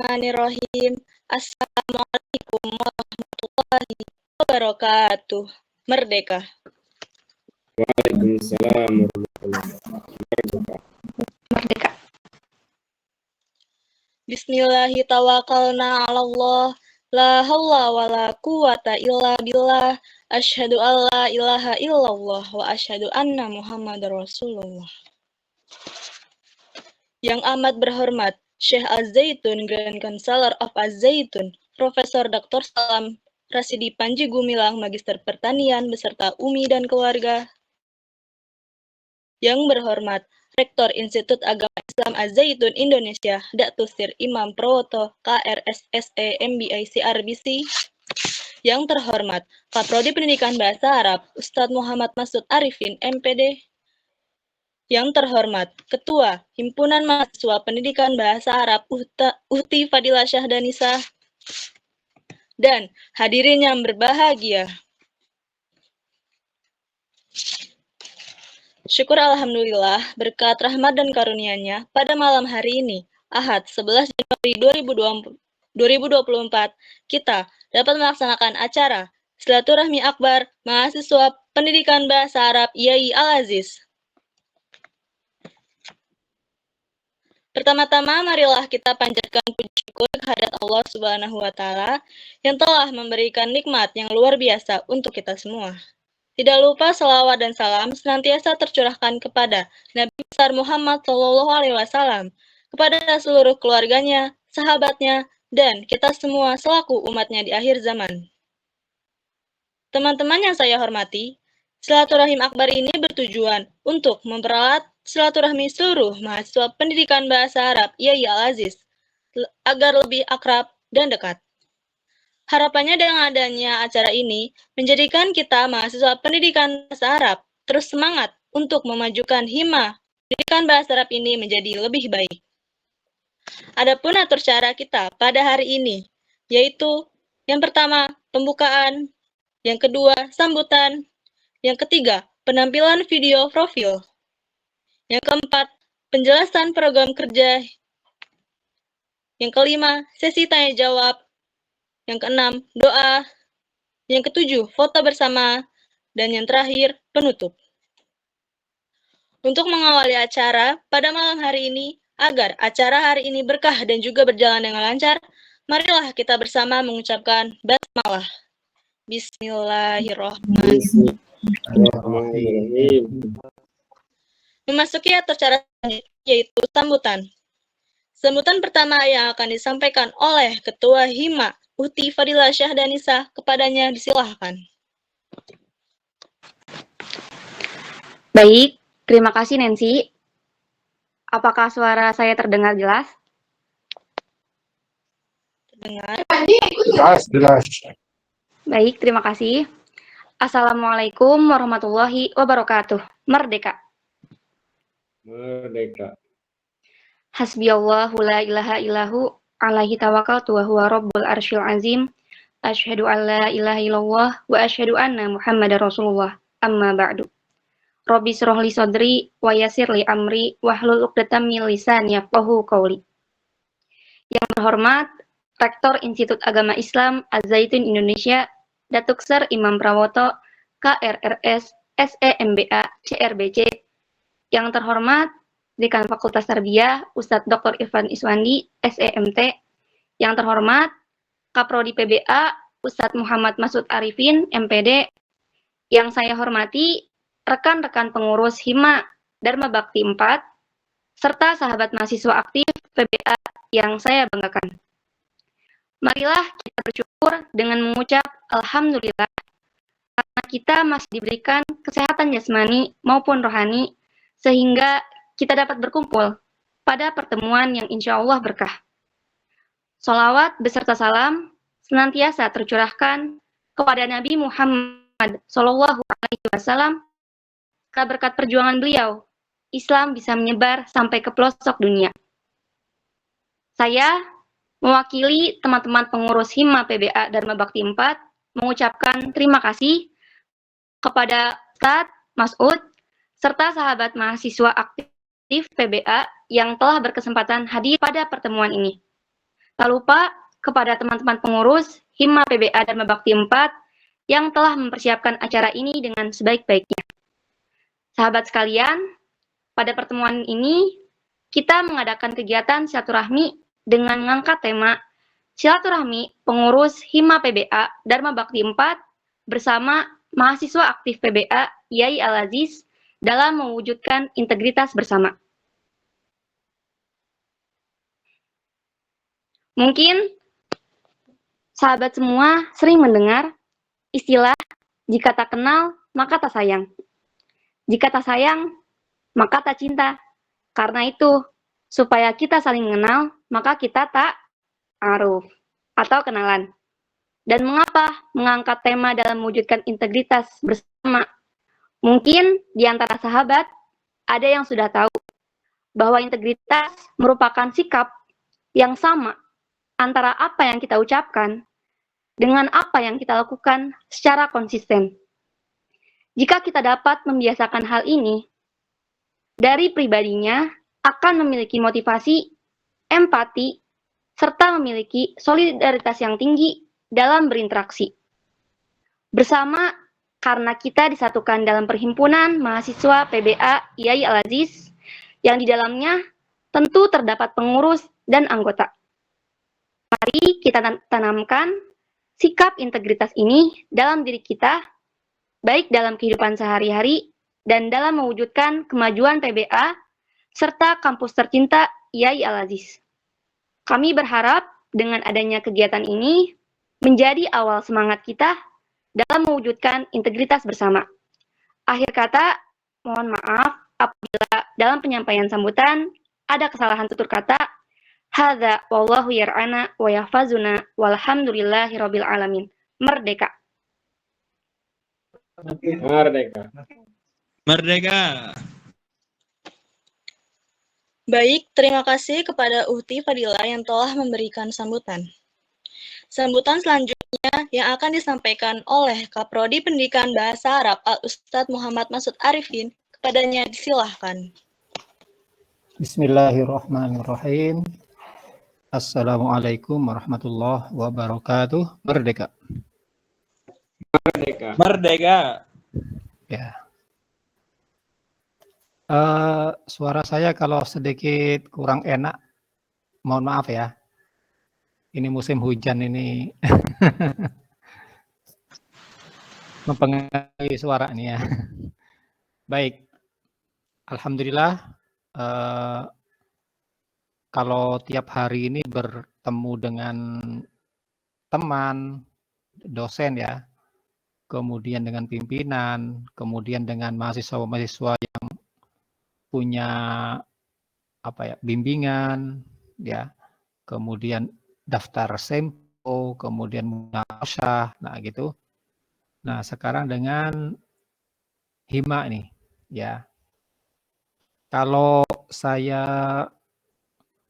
Bismillahirrahmanirrahim. Assalamualaikum warahmatullahi wabarakatuh. Merdeka. Waalaikumsalam warahmatullahi wabarakatuh. Merdeka. Bismillahi tawakkalna 'alallah. La haula wala quwata illa billah. Asyhadu an la ilaha illallah wa asyhadu anna Muhammadar Rasulullah. Yang amat berhormat Syekh Az-Zaitun Grand Counselor of Az-Zaitun, Profesor Dr. Salam Rasidi Panji Gumilang, Magister Pertanian beserta Umi dan keluarga. Yang berhormat Rektor Institut Agama Islam Az-Zaitun Indonesia, Datu Sir Imam Prawoto, KRSSE MBI CRBC. Yang terhormat Kaprodi Pendidikan Bahasa Arab, Ustadz Muhammad Masud Arifin, MPD. Yang terhormat Ketua Himpunan Mahasiswa Pendidikan Bahasa Arab Uhti Fadilah Syahdanisa. Dan hadirin yang berbahagia. Syukur alhamdulillah berkat rahmat dan karunia-Nya pada malam hari ini, Ahad 11 Januari 2024, kita dapat melaksanakan acara Silaturahmi Akbar Mahasiswa Pendidikan Bahasa Arab IAI Al-Aziz. Pertama-tama marilah kita panjatkan puji syukur kehadirat Allah Subhanahu wa taala yang telah memberikan nikmat yang luar biasa untuk kita semua. Tidak lupa selawat dan salam senantiasa tercurahkan kepada Nabi besar Muhammad SAW, kepada seluruh keluarganya, sahabatnya, dan kita semua selaku umatnya di akhir zaman. Teman-teman yang saya hormati, Silaturahim Akbar ini bertujuan untuk memperalat silaturahmi seluruh mahasiswa pendidikan bahasa Arab IAI Al-Aziz agar lebih akrab dan dekat. Harapannya dengan adanya acara ini menjadikan kita mahasiswa pendidikan bahasa Arab terus semangat untuk memajukan himma pendidikan bahasa Arab ini menjadi lebih baik. Adapun atur cara kita pada hari ini, yaitu yang pertama pembukaan, yang kedua sambutan, yang ketiga penampilan video profil, yang keempat penjelasan program kerja, yang kelima sesi tanya jawab, yang keenam, doa. Yang ketujuh, foto bersama. Dan yang terakhir, penutup. Untuk mengawali acara pada malam hari ini, agar acara hari ini berkah dan juga berjalan dengan lancar, marilah kita bersama mengucapkan basmalah. Bismillahirrahmanirrahim. Memasuki acara selanjutnya yaitu sambutan. Sambutan pertama yang akan disampaikan oleh Ketua Hima Uhti Fadilah Syahdanisa, kepadanya disilahkan. Baik, terima kasih Nancy. Apakah suara saya terdengar jelas? Terdengar. Jelas. Baik, terima kasih. Assalamualaikum warahmatullahi wabarakatuh. Merdeka. Merdeka. Hasbiyallahu la ilaha illahu alaihi tawakkaltu wa huwa rabbul arsyil azim. Asyhadu an la ilaha illallah wa asyhadu anna Muhammadar Rasulullah. Amma ba'du. Rabbi shrah li sadri wa yassir li amri wahlul 'uqdatam min lisani yafqahu qawli. Yang terhormat Rektor Institut Agama Islam Az-Zaitun Indonesia, Datuk Sir Imam Prawoto, KRRS SEMBA CRBC. Yang terhormat Dekan Fakultas Tarbiyah Ustadz Dr. Irfan Iswandi, SEMT. Yang terhormat Kaprodi PBA Ustadz Muhammad Masud Arifin, MPD. Yang saya hormati rekan-rekan pengurus Hima Dharma Bakti 4, serta sahabat mahasiswa aktif PBA yang saya banggakan. Marilah kita bersyukur dengan mengucap Alhamdulillah karena kita masih diberikan kesehatan jasmani maupun rohani sehingga kita dapat berkumpul pada pertemuan yang insya Allah berkah. Sholawat beserta salam senantiasa tercurahkan kepada Nabi Muhammad SAW. Berkat perjuangan beliau, Islam bisa menyebar sampai ke pelosok dunia. Saya mewakili teman-teman pengurus Hima PBA Dharma Bakti 4 mengucapkan terima kasih kepada Ustadz Masud serta sahabat mahasiswa aktif PBA yang telah berkesempatan hadir pada pertemuan ini. Tak lupa kepada teman-teman pengurus Hima PBA Dharma Bakti 4 yang telah mempersiapkan acara ini dengan sebaik-baiknya. Sahabat sekalian, pada pertemuan ini kita mengadakan kegiatan silaturahmi dengan mengangkat tema silaturahmi pengurus Hima PBA Dharma Bakti 4 bersama mahasiswa aktif PBA Yai Al-Aziz dalam mewujudkan integritas bersama. Mungkin sahabat semua sering mendengar istilah jika tak kenal maka tak sayang. Jika tak sayang maka tak cinta. Karena itu, supaya kita saling mengenal, maka kita tak aruf atau kenalan. Dan mengapa mengangkat tema dalam mewujudkan integritas bersama? Mungkin di antara sahabat ada yang sudah tahu bahwa integritas merupakan sikap yang sama antara apa yang kita ucapkan dengan apa yang kita lakukan secara konsisten. Jika kita dapat membiasakan hal ini, dari pribadinya akan memiliki motivasi, empati, serta memiliki solidaritas yang tinggi dalam berinteraksi. Bersama karena kita disatukan dalam perhimpunan mahasiswa PBA Yai Al-Aziz yang di dalamnya tentu terdapat pengurus dan anggota. Mari kita tanamkan sikap integritas ini dalam diri kita, baik dalam kehidupan sehari-hari dan dalam mewujudkan kemajuan PBA serta kampus tercinta Yai Al-Aziz. Kami berharap dengan adanya kegiatan ini menjadi awal semangat kita dalam mewujudkan integritas bersama. Akhir kata, mohon maaf apabila dalam penyampaian sambutan ada kesalahan tutur kata. Hadza wallahu yar'ana wa yahfazuna walhamdulillahirabbil alamin. Merdeka. Merdeka. Merdeka. Baik, terima kasih kepada Uhti Fadila yang telah memberikan sambutan. Sambutan selanjutnya yang akan disampaikan oleh Kaprodi Pendidikan Bahasa Arab Al-Ustadz Muhammad Masud Arifin. Kepadanya disilahkan. Bismillahirrahmanirrahim. Assalamualaikum warahmatullahi wabarakatuh. Merdeka. Merdeka. Merdeka. Ya. Suara saya kalau sedikit kurang enak, mohon maaf ya. Ini musim hujan ini mempengaruhi suara nih ya. Baik, alhamdulillah. Kalau tiap hari ini bertemu dengan teman, dosen ya, kemudian dengan pimpinan, kemudian dengan mahasiswa-mahasiswa yang punya bimbingan ya, kemudian daftar sempo, kemudian munakasyah, nah gitu. Nah, sekarang dengan Hima nih ya. Kalau saya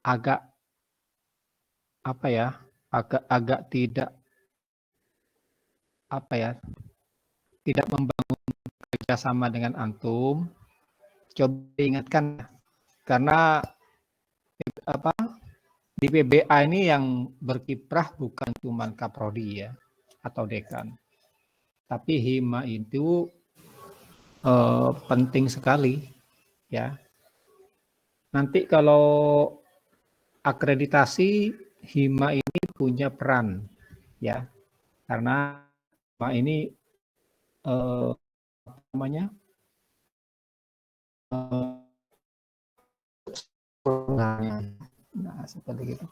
agak tidak membangun kerjasama dengan antum. Coba ingatkan karena di PBA ini yang berkiprah bukan cuma kaprodi ya atau dekan, tapi Hima itu penting sekali ya. Nanti kalau akreditasi Hima ini punya peran ya, karena Hima ini nah seperti itu.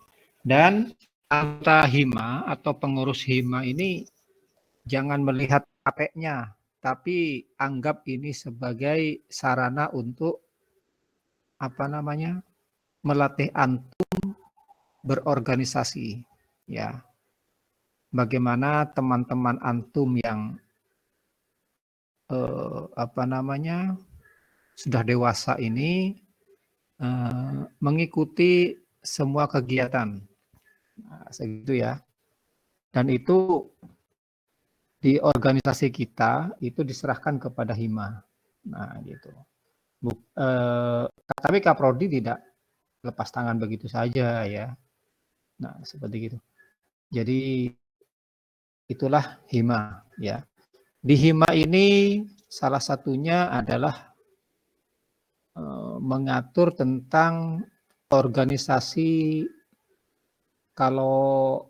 Dan anggota Hima atau pengurus Hima ini jangan melihat capeknya, tapi anggap ini sebagai sarana untuk melatih antum berorganisasi ya. Bagaimana teman-teman antum yang sudah dewasa ini mengikuti semua kegiatan. Nah, segitu ya. Dan itu di organisasi kita itu diserahkan kepada Hima. Nah, gitu. Tapi Kaprodi tidak lepas tangan begitu saja ya. Nah, seperti itu. Jadi itulah hima ya. Di hima ini salah satunya adalah mengatur tentang organisasi kalau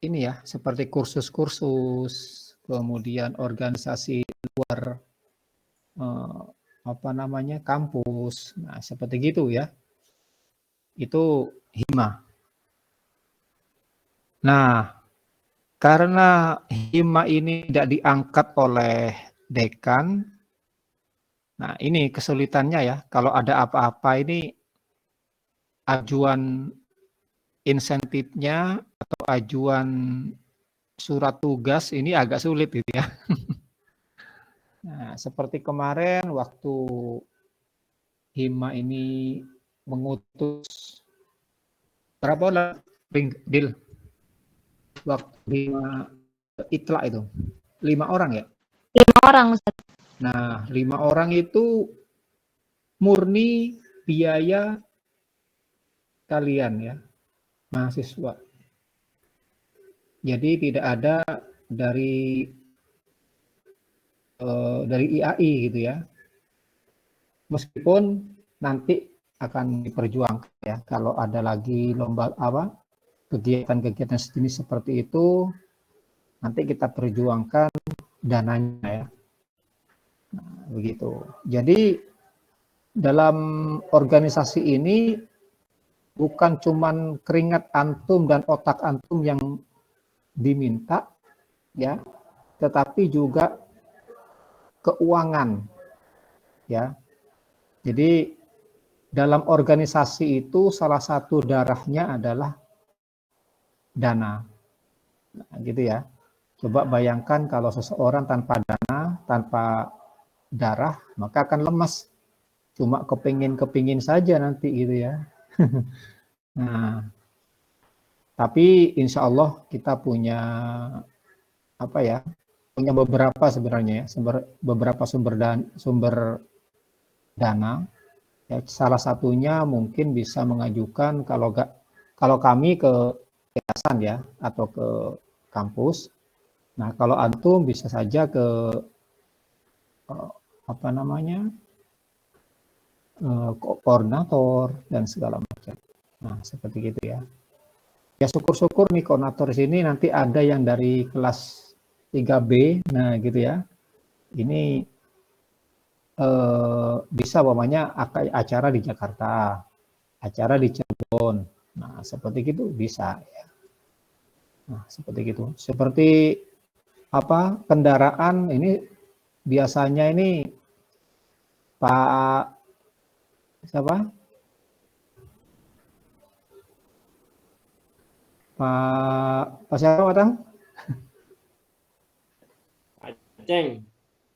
ini ya, seperti kursus-kursus, kemudian organisasi luar apa namanya kampus, nah seperti gitu ya. Itu hima. Nah, karena hima ini tidak diangkat oleh dekan, nah ini kesulitannya ya. Kalau ada apa-apa ini ajuan insentifnya atau ajuan surat tugas ini agak sulit gitu ya. Nah, seperti kemarin waktu hima ini mengutus berapa orang Dil waktu hima itla itu 5 orang ya. 5 orang, Ustaz. Nah, 5 orang itu murni biaya kalian ya, mahasiswa. Jadi tidak ada dari IAI gitu ya. Meskipun nanti akan diperjuangkan ya kalau ada lagi lomba apa kegiatan-kegiatan sejenis seperti itu, nanti kita perjuangkan dananya ya. Nah, begitu. Jadi dalam organisasi ini bukan cuman keringat antum dan otak antum yang diminta ya, tetapi juga keuangan ya. Jadi dalam organisasi itu salah satu darahnya adalah dana. Nah, gitu ya. Coba bayangkan kalau seseorang tanpa dana, tanpa darah, maka akan lemas. Cuma kepingin saja nanti gitu ya. Nah, tapi insya Allah kita punya apa ya? Punya beberapa sebenarnya ya, beberapa sumber dana. Ya, salah satunya mungkin bisa mengajukan kalau kami ke yayasan ya atau ke kampus. Nah, kalau antum bisa saja ke apa namanya koordinator dan segala macam. Nah, seperti gitu ya. Ya syukur-syukur nih koordinator di sini nanti ada yang dari kelas 3B, nah gitu ya. Ini bisa umpamanya acara di Jakarta, acara di Cirebon. Nah, seperti itu bisa ya. Nah, seperti itu. Seperti apa kendaraan ini biasanya ini Pak siapa? Pak siapa Pak? Aceng.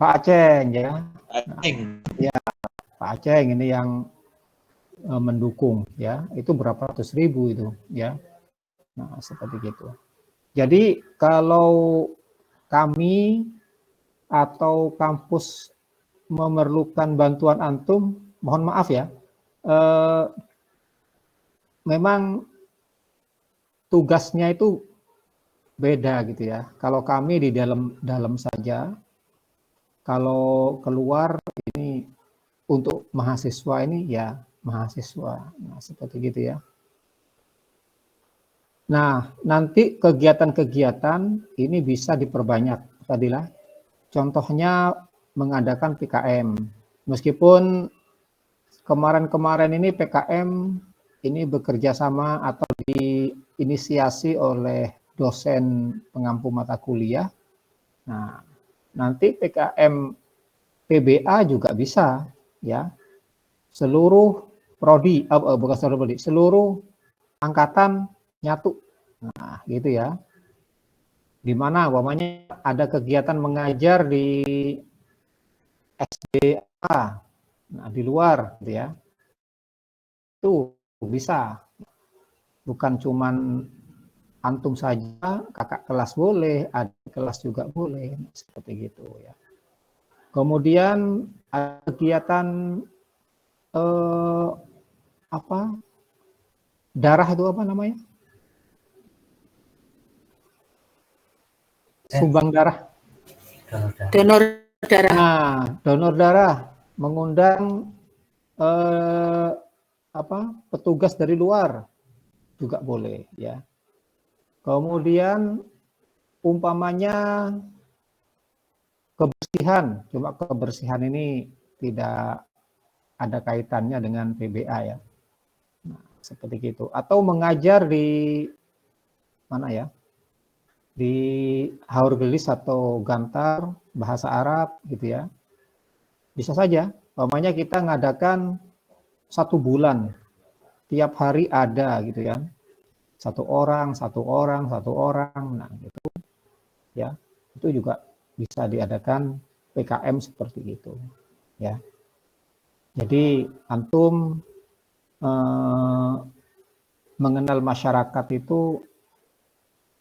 Pak Aceng ya. Aceng. Ya, Pak Aceng ini yang mendukung ya. Itu berapa ratus ribu itu ya. Nah, seperti itu. Jadi kalau kami atau kampus memerlukan bantuan antum, mohon maaf ya, memang tugasnya itu beda gitu ya. Kalau kami di dalam saja, kalau keluar ini untuk mahasiswa ini ya mahasiswa. Nah, seperti gitu ya. Nah, nanti kegiatan-kegiatan ini bisa diperbanyak tadilah. Contohnya mengadakan PKM. Meskipun kemarin-kemarin ini PKM ini bekerja sama atau diinisiasi oleh dosen pengampu mata kuliah. Nah, nanti PKM PBA juga bisa ya. Seluruh prodi, bukan seluruh prodi, seluruh angkatan nyatu. Nah, gitu ya. Di mana umpamanya ada kegiatan mengajar di SDA, nah di luar gitu ya. Itu bisa. Bukan cuman antum saja, kakak kelas boleh, adik kelas juga boleh, seperti gitu ya. Kemudian ada kegiatan apa? Darah itu apa namanya? sumbang darah. Donor darah. Nah, donor darah mengundang petugas dari luar juga boleh ya. Kemudian umpamanya kebersihan, cuma kebersihan ini tidak ada kaitannya dengan PBA ya. Nah, seperti itu. Atau mengajar di mana ya? Di Haurgelis atau Gantar bahasa Arab gitu ya. Bisa saja. Umpamanya kita ngadakan 1 bulan, tiap hari ada gitu ya. Satu orang, nah gitu ya. Itu juga bisa diadakan PKM seperti itu ya. Jadi antum mengenal masyarakat itu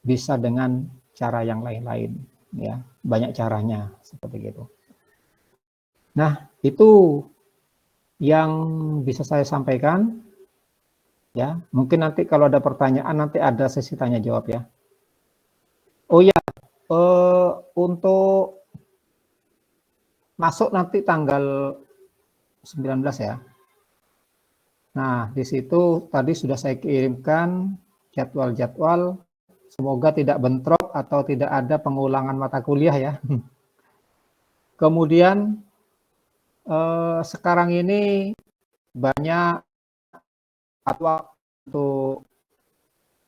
bisa dengan cara yang lain-lain ya, banyak caranya seperti itu. Nah, itu yang bisa saya sampaikan ya. Mungkin nanti kalau ada pertanyaan nanti ada sesi tanya jawab ya. Oh ya, untuk masuk nanti tanggal 19 ya. Nah, di situ tadi sudah saya kirimkan jadwal-jadwal. Semoga tidak bentrok atau tidak ada pengulangan mata kuliah ya. Kemudian sekarang ini banyak jadwal untuk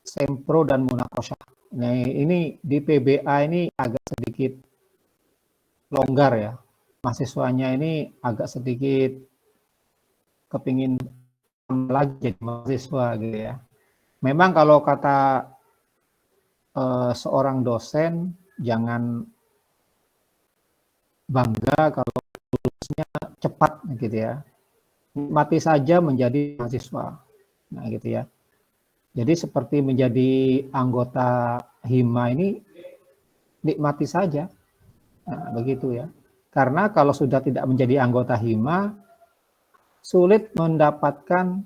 sempro dan munakosyah. Nah, ini di PBA ini agak sedikit longgar ya. Mahasiswanya ini agak sedikit kepingin lagi jadi mahasiswa gitu ya. Memang kalau kata seorang dosen, jangan bangga kalau lulusnya cepat gitu ya. Nikmati saja menjadi mahasiswa. Nah gitu ya. Jadi seperti menjadi anggota hima ini nikmati saja. Nah, begitu ya. Karena kalau sudah tidak menjadi anggota hima, sulit mendapatkan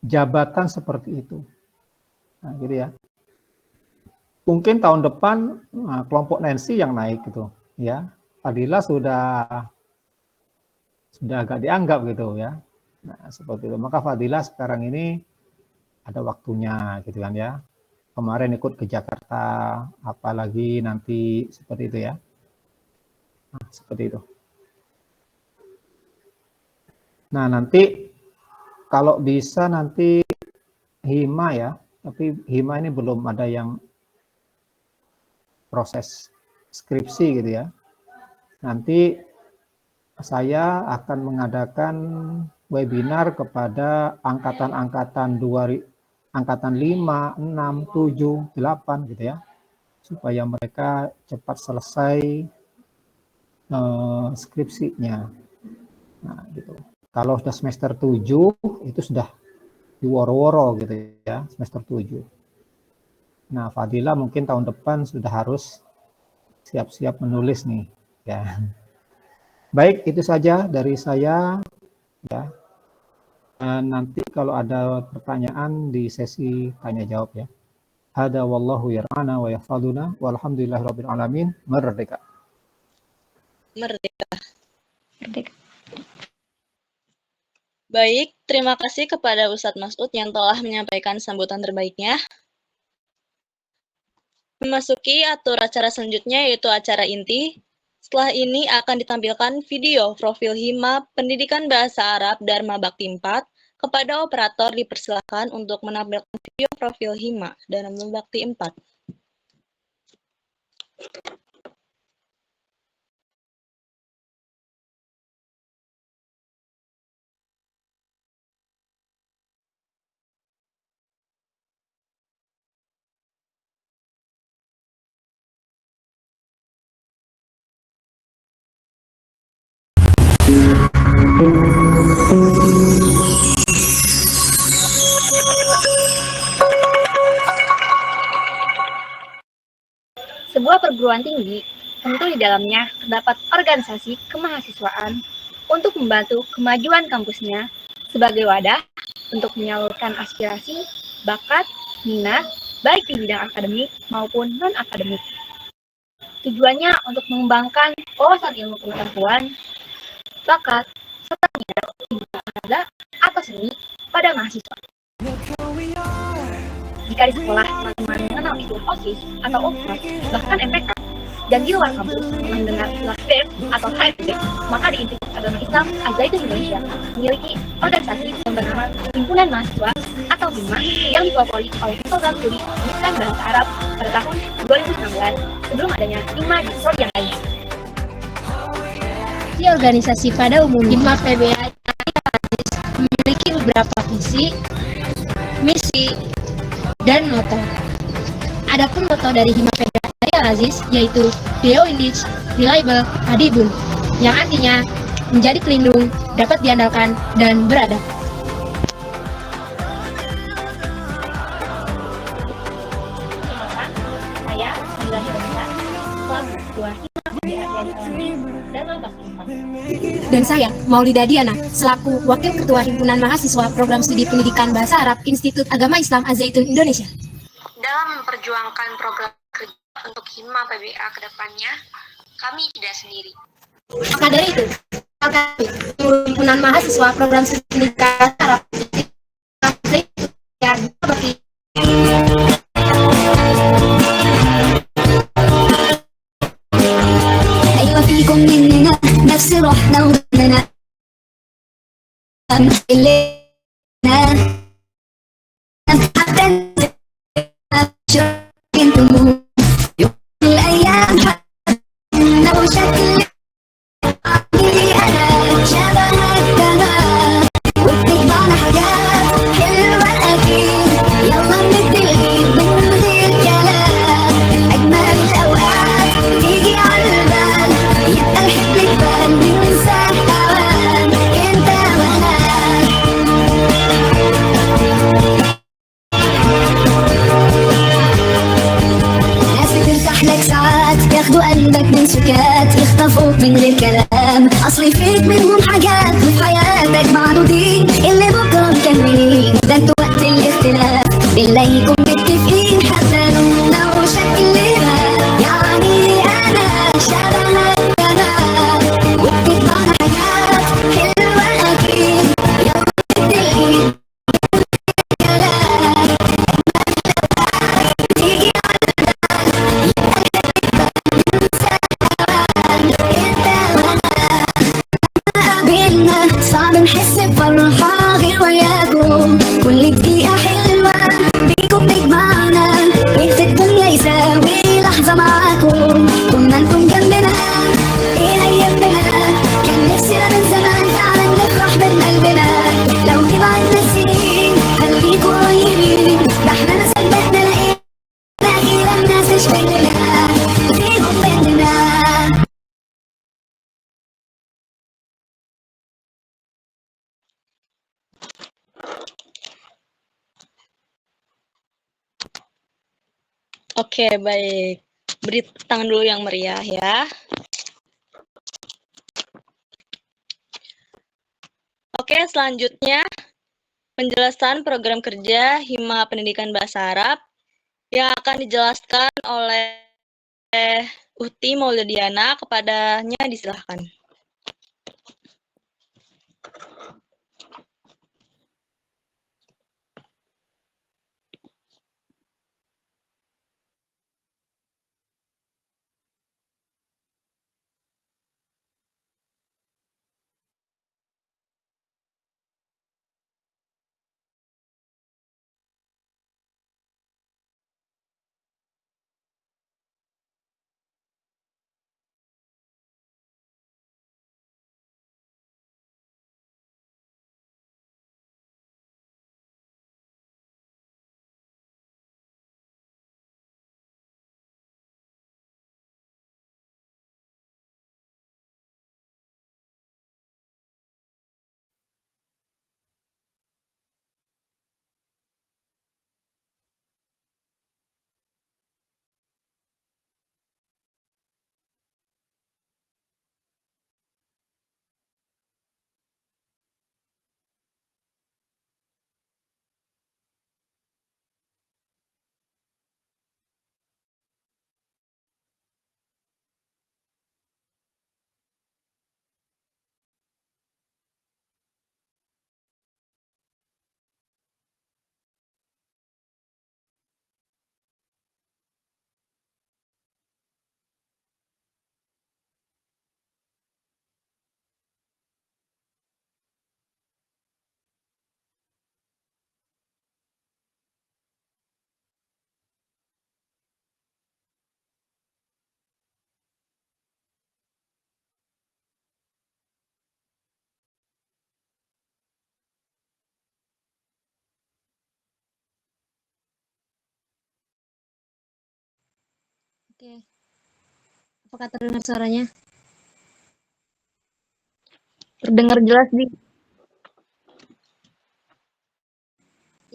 jabatan seperti itu. Nah, gitu ya. Mungkin tahun depan kelompok Nancy yang naik gitu, ya. Fadila sudah agak dianggap gitu ya. Nah, seperti itu. Maka Fadila sekarang ini ada waktunya gitu kan ya. Kemarin ikut ke Jakarta, apalagi nanti seperti itu ya. Nah, seperti itu. Nah, nanti kalau bisa nanti hima ya, tapi hima ini belum ada yang proses skripsi gitu ya. Nanti saya akan mengadakan webinar kepada angkatan-angkatan 5, 6, 7, 8 gitu ya. Supaya mereka cepat selesai skripsinya. Nah, gitu. Kalau sudah semester 7 itu sudah diworo-woro gitu ya, semester 7. Nah, Fadila mungkin tahun depan sudah harus siap-siap menulis nih ya. Baik, itu saja dari saya ya. Nanti kalau ada pertanyaan di sesi tanya jawab ya. Hada wallahu yar'ana wa yahfaduna walhamdulillahirabbil alamin. Merdeka. Merdeka. Merdeka. Baik, terima kasih kepada Ustadz Mas'ud yang telah menyampaikan sambutan terbaiknya. Memasuki atur acara selanjutnya yaitu acara inti. Setelah ini akan ditampilkan video profil Hima Pendidikan Bahasa Arab Dharma Bakti 4. Kepada operator dipersilakan untuk menampilkan video profil Hima Dharma Bakti 4. Sebuah perguruan tinggi, tentu di dalamnya terdapat organisasi kemahasiswaan untuk membantu kemajuan kampusnya sebagai wadah untuk menyalurkan aspirasi, bakat, minat, baik di bidang akademik maupun non-akademik. Tujuannya untuk mengembangkan wawasan ilmu pengetahuan, bakat, serta minat di bidang olahraga atau seni pada mahasiswa. Jika di sekolah teman-teman mengenal istilah OSIS atau OSMAS, bahkan MPK, dan di luar kampus mendengar istilah BEM atau HFB, maka di Institut Agama Islam Al-Zaitun Indonesia memiliki organisasi yang bernama Himpunan Mahasiswa atau HIMA yang dipelopori oleh program studi pendidikan bahasa Arab pada tahun 2019 sebelum adanya HIMA di prodi yang lainnya. Di organisasi pada umumnya, HIMA PBA memiliki beberapa visi, misi, dan moto. Adapun moto dari HIMA PBA Al-Aziz yaitu Deo Indich, Reliable, Adibun, yang artinya menjadi pelindung, dapat diandalkan, dan beradab. Saya, Nila Hirosa, selaku Ketua HIMA PBA Al-Aziz dan Mantas Unpad. Dan saya, Maulida Diana, selaku Wakil Ketua Himpunan Mahasiswa Program Studi Pendidikan Bahasa Arab Institut Agama Islam Al-Zaitun Indonesia. Dalam memperjuangkan program kerja untuk HIMA PBA ke depannya, kami tidak sendiri. Maka dari itu, kami, Himpunan Mahasiswa Program Studi Pendidikan Bahasa Arab Institut Agama Islam أيوة فيكم مننا نفس روحنا وضمنا اللينا حتى انتم يوم الأيام لو شكل عقلي أنا شبهك تمام وبتجمعنا حاجات حلوة أكيد يلا نبتدي من غير كلام أجمل الأوقات تيجي على البال يبقى الحب يبان ننسى هوان أنت وأنا ناس بترتاح لك ساعات ياخدوا قلبك من سكات يخطفوك من غير كلام اصلي فيك منهم حاجات وفي حياتك معدودين اللي بكره مكملين ده انتوا وقت الاختلاف بنلاقيكم متفقين حتى لو شكلنا يعني انا شبهك انا وبتجمعنا حاجات حلوه اكيد يلا نبتدي كلام تيجي قابلنا صعب نحس بفرحة غير وياكم كل دقيقة حلوة بيكم تجمعنا ايه في الدنيا يساوي لحظة معاكم كنا نكون جنبنا ايه هيبنا كان نفسنا من زمان فعلا نفرح من قلبنا لو تبعدنا السنين خليكوا قريبين ده احنا ما صدقنا لقينا أخيرا ناس تشبه لنا فيكم بيننا Oke, baik. Beri tangan dulu yang meriah ya. Oke, selanjutnya penjelasan program kerja HIMA Pendidikan Bahasa Arab yang akan dijelaskan oleh Uhti Maulidiana. Kepadanya disilahkan. Oke. Apakah terdengar suaranya? Terdengar jelas, Di.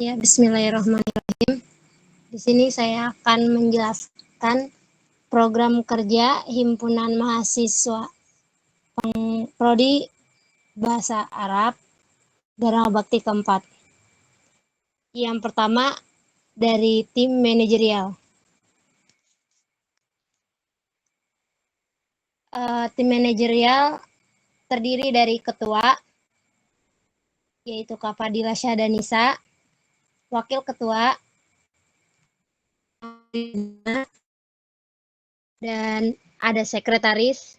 Ya, bismillahirrahmanirrahim. Di sini saya akan menjelaskan program kerja Himpunan Mahasiswa Prodi Bahasa Arab Dharma Bakti keempat. Yang pertama dari tim manajerial. Tim manajerial terdiri dari ketua, yaitu Kak Fadila Syahdanisa, wakil ketua, dan ada sekretaris,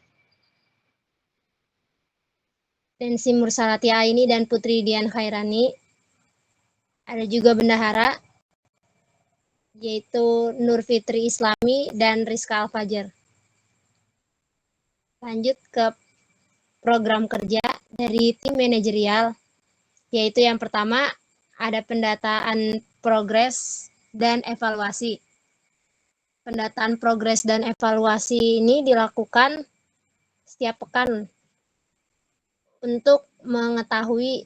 Tensi Mursalati Aini dan Putri Dian Khairani. Ada juga bendahara, yaitu Nur Fitri Islami dan Rizka Al-Fajar. Lanjut ke program kerja dari tim manajerial, yaitu yang pertama ada pendataan progres dan evaluasi. Pendataan progres dan evaluasi ini dilakukan setiap pekan untuk mengetahui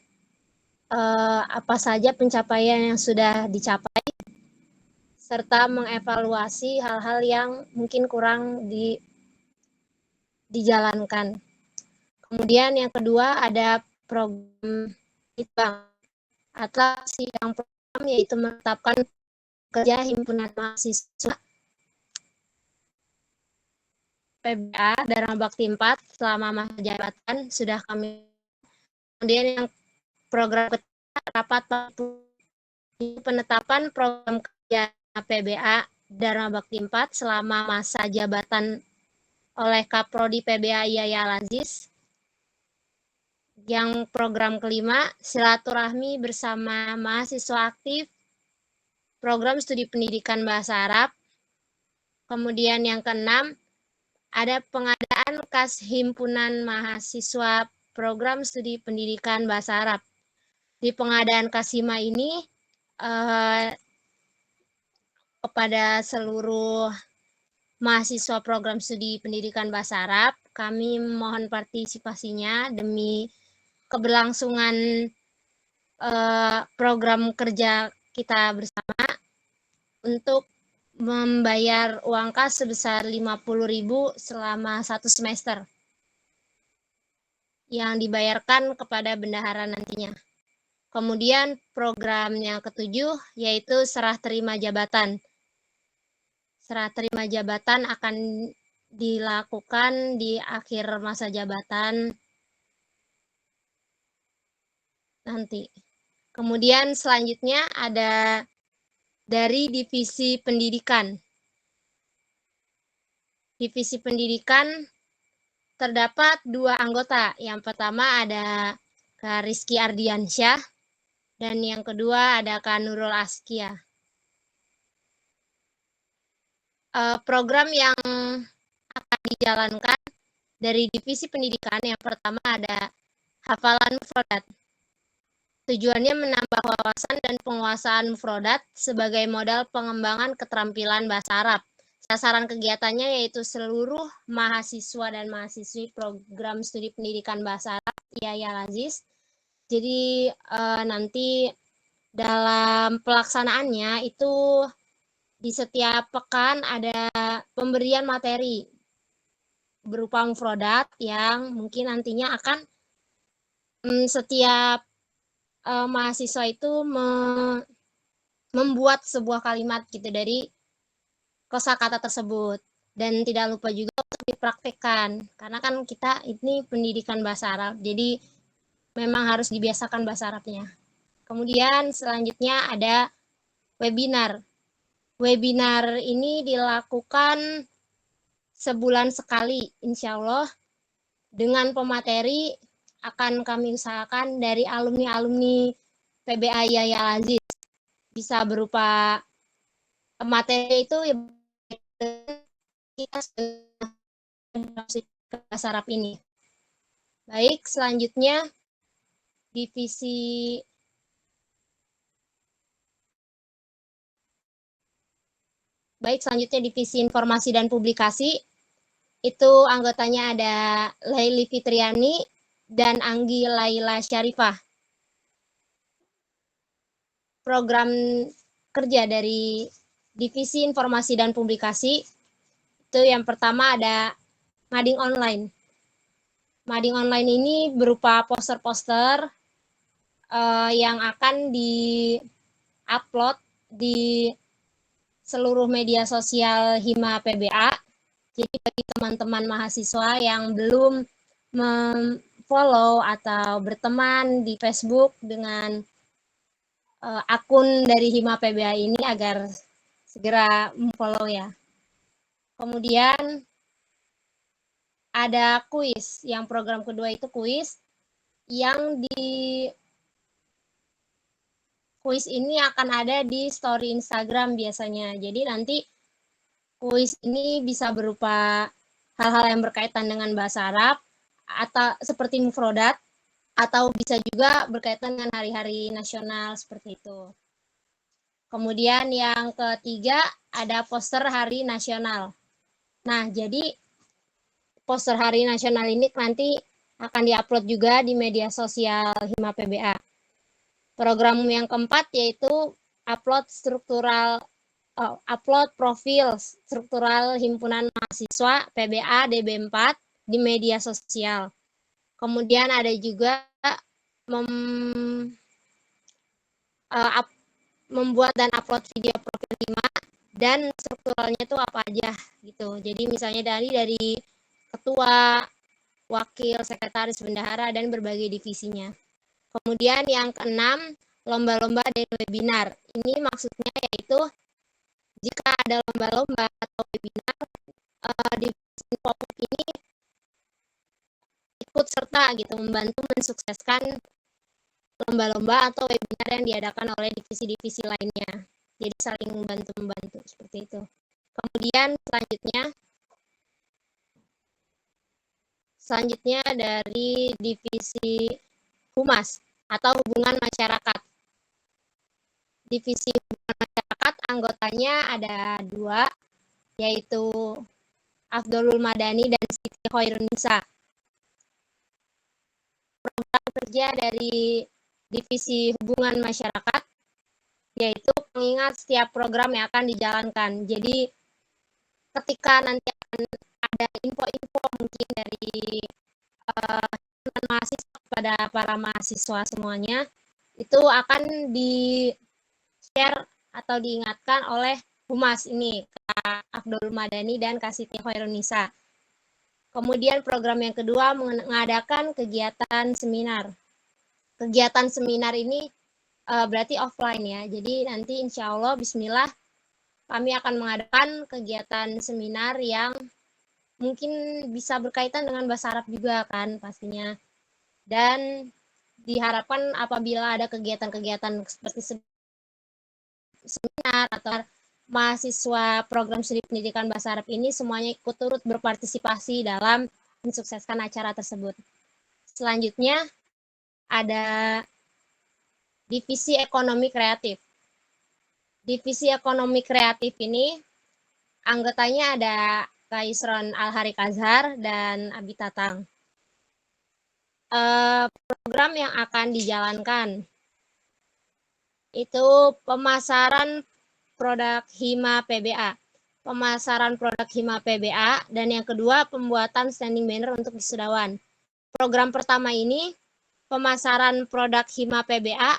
apa saja pencapaian yang sudah dicapai, serta mengevaluasi hal-hal yang mungkin kurang dijalankan. Kemudian yang kedua ada program litbang atau sidang program, yaitu menetapkan kerja himpunan mahasiswa PBA Dharma Bakti 4 selama masa jabatan sudah kami. Kemudian yang program ketiga rapat penetapan program kerja PBA Dharma Bakti 4 selama masa jabatan oleh Kaprodi PBA Yaya Al-Aziz. Yang program kelima, silaturahmi bersama mahasiswa aktif program studi pendidikan bahasa Arab. Kemudian yang keenam, ada pengadaan kas himpunan mahasiswa program studi pendidikan bahasa Arab. Di pengadaan kas hima ini kepada seluruh mahasiswa program studi pendidikan bahasa Arab, kami mohon partisipasinya demi keberlangsungan program kerja kita bersama untuk membayar uang kas sebesar 50.000 selama 1 semester yang dibayarkan kepada bendahara nantinya. Kemudian program yang ketujuh yaitu serah terima jabatan. Serah terima jabatan akan dilakukan di akhir masa jabatan nanti. Kemudian selanjutnya ada dari divisi pendidikan. Divisi pendidikan terdapat 2 anggota. Yang pertama ada Kak Rizky Ardiansyah dan yang kedua ada Kak Nurul Askia. Program yang akan dijalankan dari divisi pendidikan yang pertama ada hafalan mufrodat. Tujuannya menambah wawasan dan penguasaan mufrodat sebagai modal pengembangan keterampilan bahasa Arab. Sasaran kegiatannya yaitu seluruh mahasiswa dan mahasiswi program studi pendidikan bahasa Arab Yaya Al-Aziz. Jadi nanti dalam pelaksanaannya itu di setiap pekan ada pemberian materi berupa mufrodat yang mungkin nantinya akan setiap mahasiswa itu membuat sebuah kalimat gitu dari kosakata tersebut, dan tidak lupa juga untuk dipraktekkan karena kan kita ini pendidikan bahasa Arab, jadi memang harus dibiasakan bahasa Arabnya. Kemudian selanjutnya ada webinar. Webinar ini dilakukan sebulan sekali, insya Allah, dengan pemateri akan kami usahakan dari alumni-alumni PBA Yaya Al-Aziz. Bisa berupa materi itu kita bahasa Arab ini. Baik, selanjutnya divisi Baik, selanjutnya Divisi Informasi dan Publikasi. Itu anggotanya ada Laili Fitriani dan Anggi Laila Syarifah. Program kerja dari Divisi Informasi dan Publikasi itu yang pertama ada Mading Online. Mading Online ini berupa poster-poster yang akan di-upload di seluruh media sosial Hima PBA. Jadi bagi teman-teman mahasiswa yang belum follow atau berteman di Facebook dengan akun dari Hima PBA ini agar segera follow ya. Kemudian ada kuis, yang program kedua itu kuis, yang di kuis ini akan ada di story Instagram biasanya. Jadi nanti kuis ini bisa berupa hal-hal yang berkaitan dengan bahasa Arab, atau seperti mufrodat, atau bisa juga berkaitan dengan hari-hari nasional seperti itu. Kemudian yang ketiga ada poster hari nasional. Nah, jadi poster hari nasional ini nanti akan diupload juga di media sosial Hima PBA. Program yang keempat yaitu upload profil struktural himpunan mahasiswa PBA DB4 di media sosial. Kemudian ada juga membuat dan upload video profil Hima dan strukturalnya itu apa aja gitu. Jadi misalnya dari ketua, wakil, sekretaris, bendahara, dan berbagai divisinya. Kemudian yang keenam, lomba-lomba dan webinar. Ini maksudnya yaitu jika ada lomba-lomba atau webinar, divisi Infopub ini ikut serta gitu, membantu mensukseskan lomba-lomba atau webinar yang diadakan oleh divisi-divisi lainnya. Jadi saling membantu seperti itu. Kemudian selanjutnya dari divisi Humas atau Hubungan Masyarakat. Divisi Hubungan Masyarakat anggotanya ada 2, yaitu Afdolul Madani dan Siti Khairunisa. Program kerja dari Divisi Hubungan Masyarakat yaitu mengingat setiap program yang akan dijalankan. Jadi ketika nanti akan ada info-info mungkin dari mahasiswa kepada para mahasiswa semuanya, itu akan di-share atau diingatkan oleh Humas ini, Kak Afdolul Madani dan Kak Siti Khairunisa. Kemudian program yang kedua mengadakan kegiatan seminar. Kegiatan seminar ini berarti offline ya. Jadi nanti insya Allah bismillah kami akan mengadakan kegiatan seminar yang mungkin bisa berkaitan dengan bahasa Arab juga kan pastinya. Dan diharapkan apabila ada kegiatan-kegiatan seperti seminar atau mahasiswa program studi pendidikan bahasa Arab ini semuanya ikut turut berpartisipasi dalam mensukseskan acara tersebut. Selanjutnya ada Divisi Ekonomi Kreatif. Divisi Ekonomi Kreatif ini anggotanya ada Kak Yusron Al-Harik Azhar dan Abi Tatang. Program yang akan dijalankan itu pemasaran produk Hima PBA. Pemasaran produk Hima PBA, dan yang kedua pembuatan standing banner untuk wisudawan. Program pertama ini pemasaran produk Hima PBA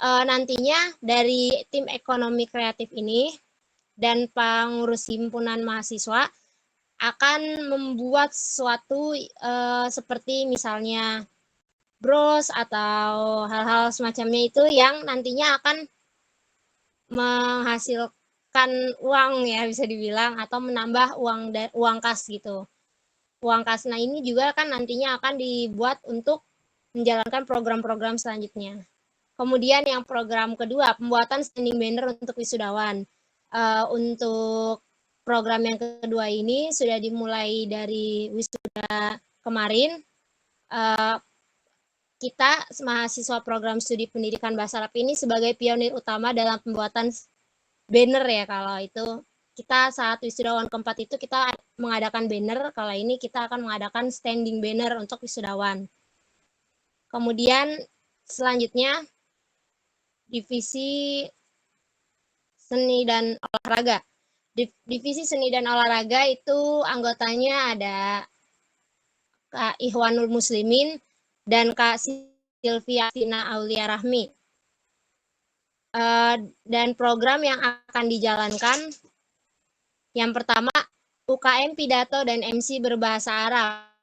nantinya dari tim ekonomi kreatif ini dan pengurus himpunan mahasiswa akan membuat sesuatu seperti misalnya bros atau hal-hal semacamnya itu yang nantinya akan menghasilkan uang ya bisa dibilang, atau menambah uang kas gitu. Uang kas, nah ini juga kan nantinya akan dibuat untuk menjalankan program-program selanjutnya. Kemudian yang program kedua, pembuatan standing banner untuk wisudawan. Untuk program yang kedua ini sudah dimulai dari wisuda kemarin. Kita mahasiswa program studi pendidikan bahasa Arab ini sebagai pionir utama dalam pembuatan banner ya kalau itu kita saat wisudawan keempat itu kita mengadakan banner, kala ini kita akan mengadakan standing banner untuk wisudawan. Kemudian selanjutnya divisi seni dan olahraga. Divisi seni dan olahraga itu anggotanya ada Kak Ikhwanul Muslimin dan Kak Silvia Fina Aulia Rahmi. Dan program yang akan dijalankan, yang pertama UKM pidato dan MC berbahasa Arab.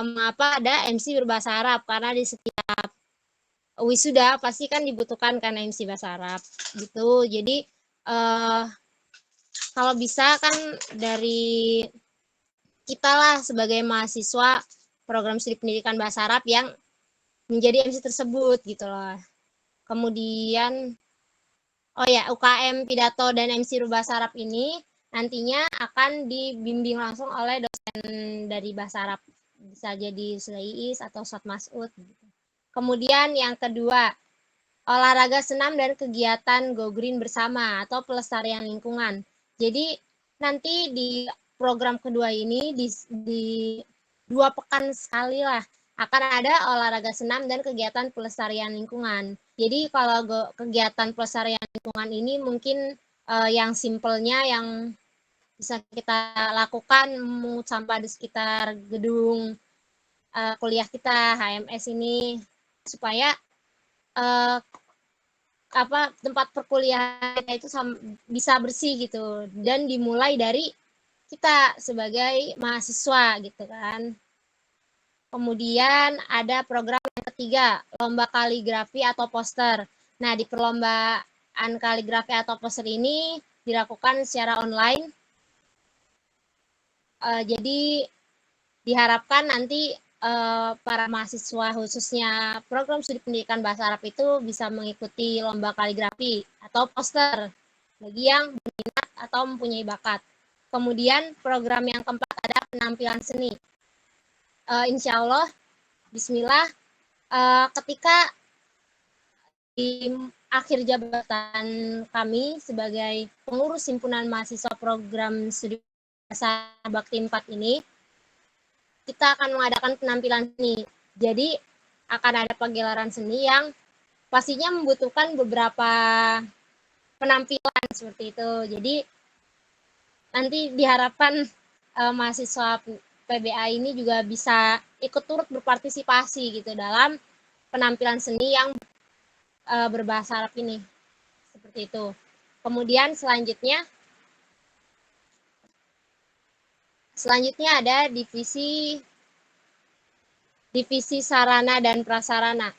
Mengapa ada MC berbahasa Arab? Karena di setiap wisuda pasti kan dibutuhkan kan MC bahasa Arab gitu. Jadi kalau bisa kan dari kita lah sebagai mahasiswa program studi pendidikan bahasa Arab yang menjadi MC tersebut gitu loh. Kemudian UKM pidato dan MC berbahasa Arab ini nantinya akan dibimbing langsung oleh dosen dari bahasa Arab, bisa jadi Sulaiis atau Ustadz Mas'ud gitu. Kemudian yang kedua, olahraga senam dan kegiatan Go Green bersama atau pelestarian lingkungan. Jadi nanti di program kedua ini di 2 pekan sekali lah akan ada olahraga senam dan kegiatan pelestarian lingkungan. Jadi kalau kegiatan pelestarian lingkungan ini mungkin yang simpelnya yang bisa kita lakukan mengut sampah di sekitar gedung kuliah kita HMS ini supaya tempat perkuliahan itu bisa bersih gitu, dan dimulai dari kita sebagai mahasiswa gitu kan. Kemudian ada program yang ketiga, lomba kaligrafi atau poster. Nah, di perlombaan kaligrafi atau poster ini dilakukan secara online. Jadi diharapkan nanti para mahasiswa khususnya program studi pendidikan bahasa Arab itu bisa mengikuti lomba kaligrafi atau poster bagi yang berminat atau mempunyai bakat. Kemudian program yang keempat ada penampilan seni. Insya Allah, bismillah, ketika di akhir jabatan kami sebagai pengurus himpunan mahasiswa program studi bahasa Bakti 4 ini, kita akan mengadakan penampilan seni. Jadi akan ada pagelaran seni yang pastinya membutuhkan beberapa penampilan seperti itu. Jadi nanti diharapkan mahasiswa PBA ini juga bisa ikut turut berpartisipasi gitu dalam penampilan seni yang berbahasa Arab ini. Seperti itu. Kemudian selanjutnya ada divisi sarana dan prasarana.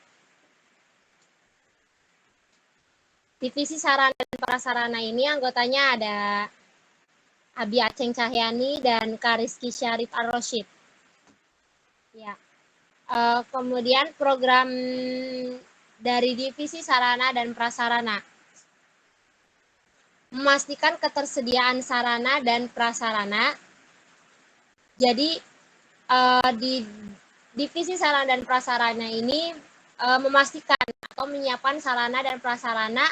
Divisi sarana dan prasarana ini anggotanya ada Abi Aceng Cahyani dan Kariski Syarif Ar-Rosyid. Ya. Kemudian program dari divisi sarana dan prasarana, memastikan ketersediaan sarana dan prasarana. Jadi di divisi sarana dan prasarana ini memastikan atau menyiapkan sarana dan prasarana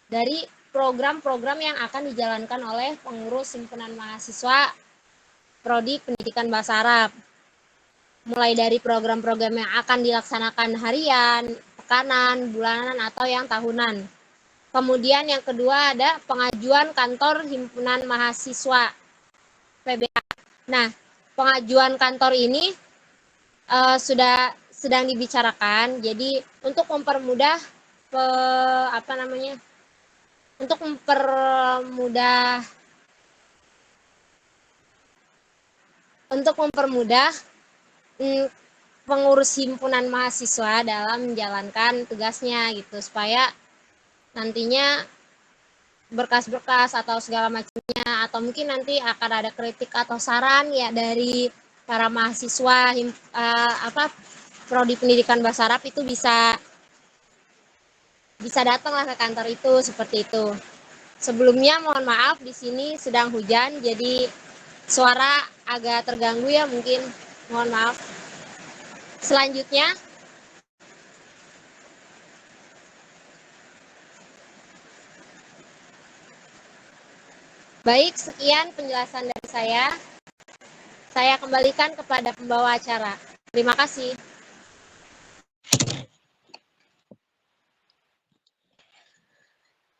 dari program-program yang akan dijalankan oleh pengurus himpunan mahasiswa Prodi Pendidikan Bahasa Arab. Mulai dari program-program yang akan dilaksanakan harian, pekanan, bulanan, atau yang tahunan. Kemudian yang kedua ada pengajuan kantor himpunan mahasiswa PBA. Nah, pengajuan kantor ini sedang dibicarakan. Jadi untuk mempermudah pengurus himpunan mahasiswa dalam menjalankan tugasnya gitu, supaya nantinya berkas-berkas atau segala macamnya, atau mungkin nanti akan ada kritik atau saran ya dari para mahasiswa Prodi Pendidikan Bahasa Arab itu bisa datanglah ke kantor itu, seperti itu. Sebelumnya mohon maaf, di sini sedang hujan, jadi suara agak terganggu ya, mungkin mohon maaf. Selanjutnya Baik, sekian penjelasan dari saya. Saya kembalikan kepada pembawa acara. Terima kasih.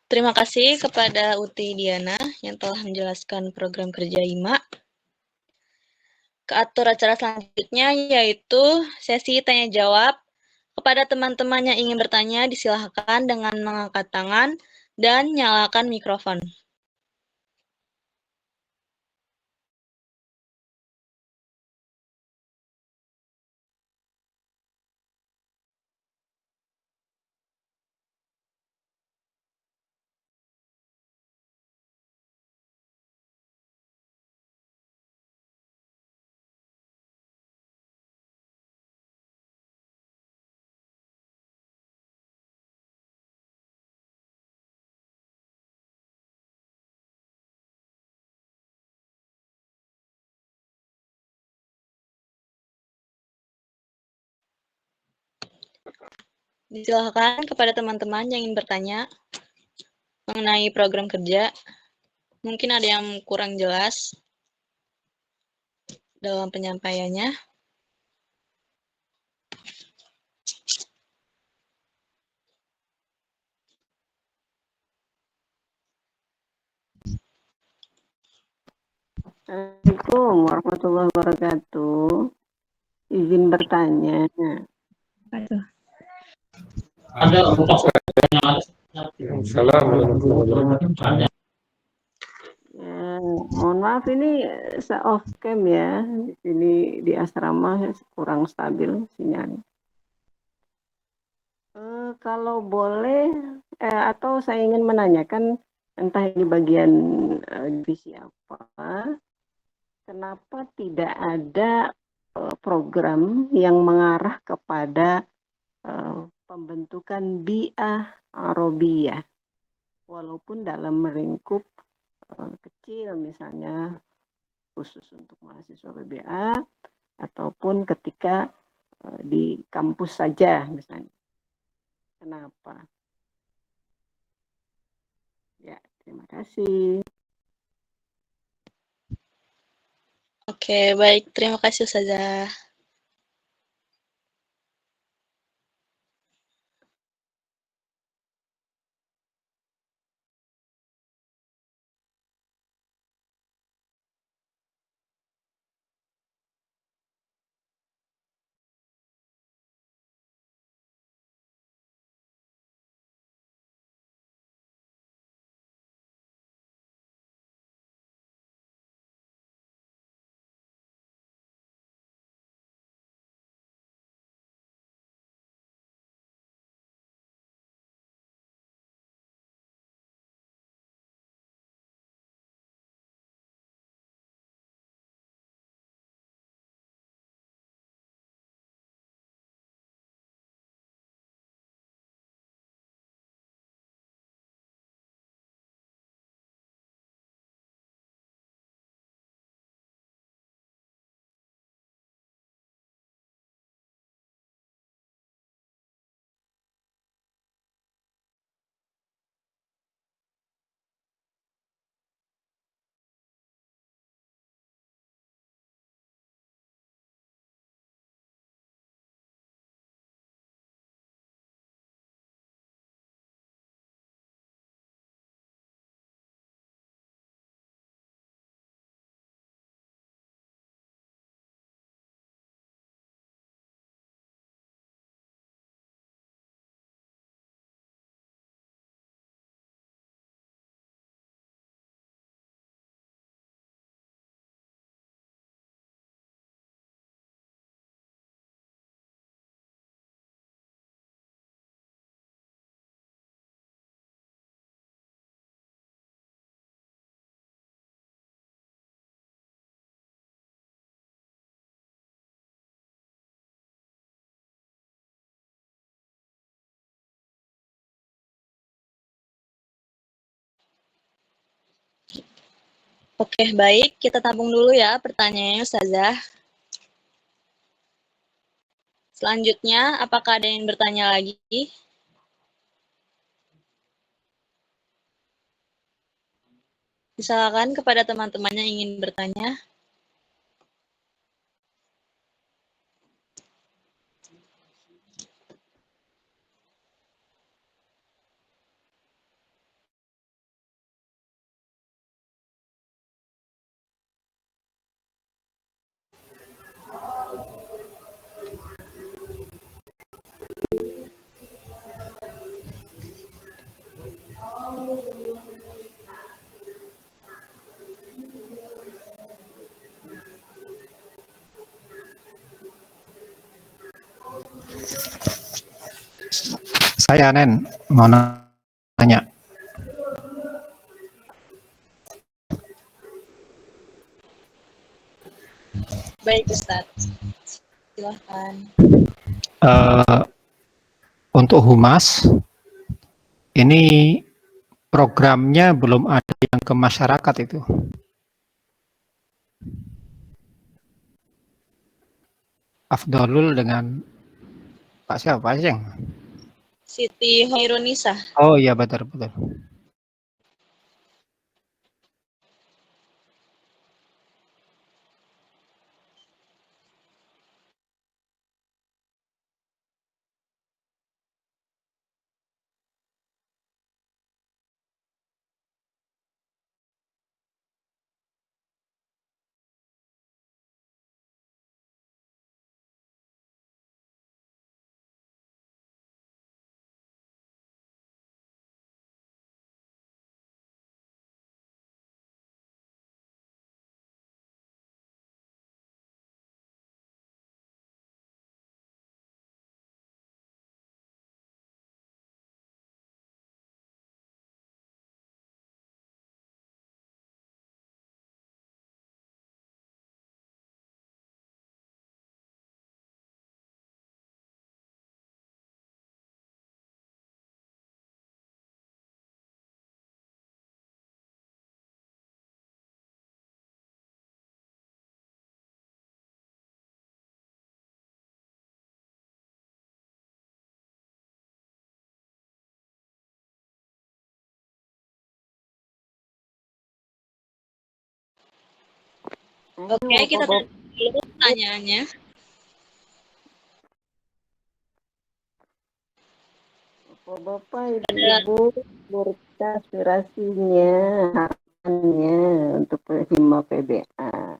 Terima kasih kepada Uti Diana yang telah menjelaskan program kerja HIMA. Ke atur acara selanjutnya yaitu sesi tanya jawab. Kepada teman-teman yang ingin bertanya, disilahkan dengan mengangkat tangan dan nyalakan mikrofon. Disilahkan kepada teman-teman yang ingin bertanya mengenai program kerja. Mungkin ada yang kurang jelas dalam penyampaiannya. Assalamualaikum warahmatullahi wabarakatuh. Izin bertanya. Ada Ya, mohon maaf ini off cam ya. Di sini di asrama kurang stabil sinyalnya. Kalau boleh atau saya ingin menanyakan entah ini bagian divisi apa, kenapa tidak ada program yang mengarah kepada pembentukan bi'ah arabiyah, walaupun dalam lingkup kecil misalnya khusus untuk mahasiswa PBA ataupun ketika di kampus saja misalnya. Kenapa? Ya, terima kasih. Oke, baik. Terima kasih, Ustazah. Oke, baik. Kita tampung dulu ya pertanyaannya, Ustazah. Selanjutnya, apakah ada yang bertanya lagi? Silakan kepada teman-teman yang ingin bertanya. Saya Nen, mau nanya. Baik, Ustadz. Silahkan. Untuk humas, ini programnya belum ada yang ke masyarakat itu. Afdolul dengan Pak siapa, Pak Aceng? Siti Hoirunisa. Oh iya, betul. Oke, kita tanya dulu pertanyaannya. Bapak, Ibu, berita aspirasinya, harapannya untuk Hima PBA.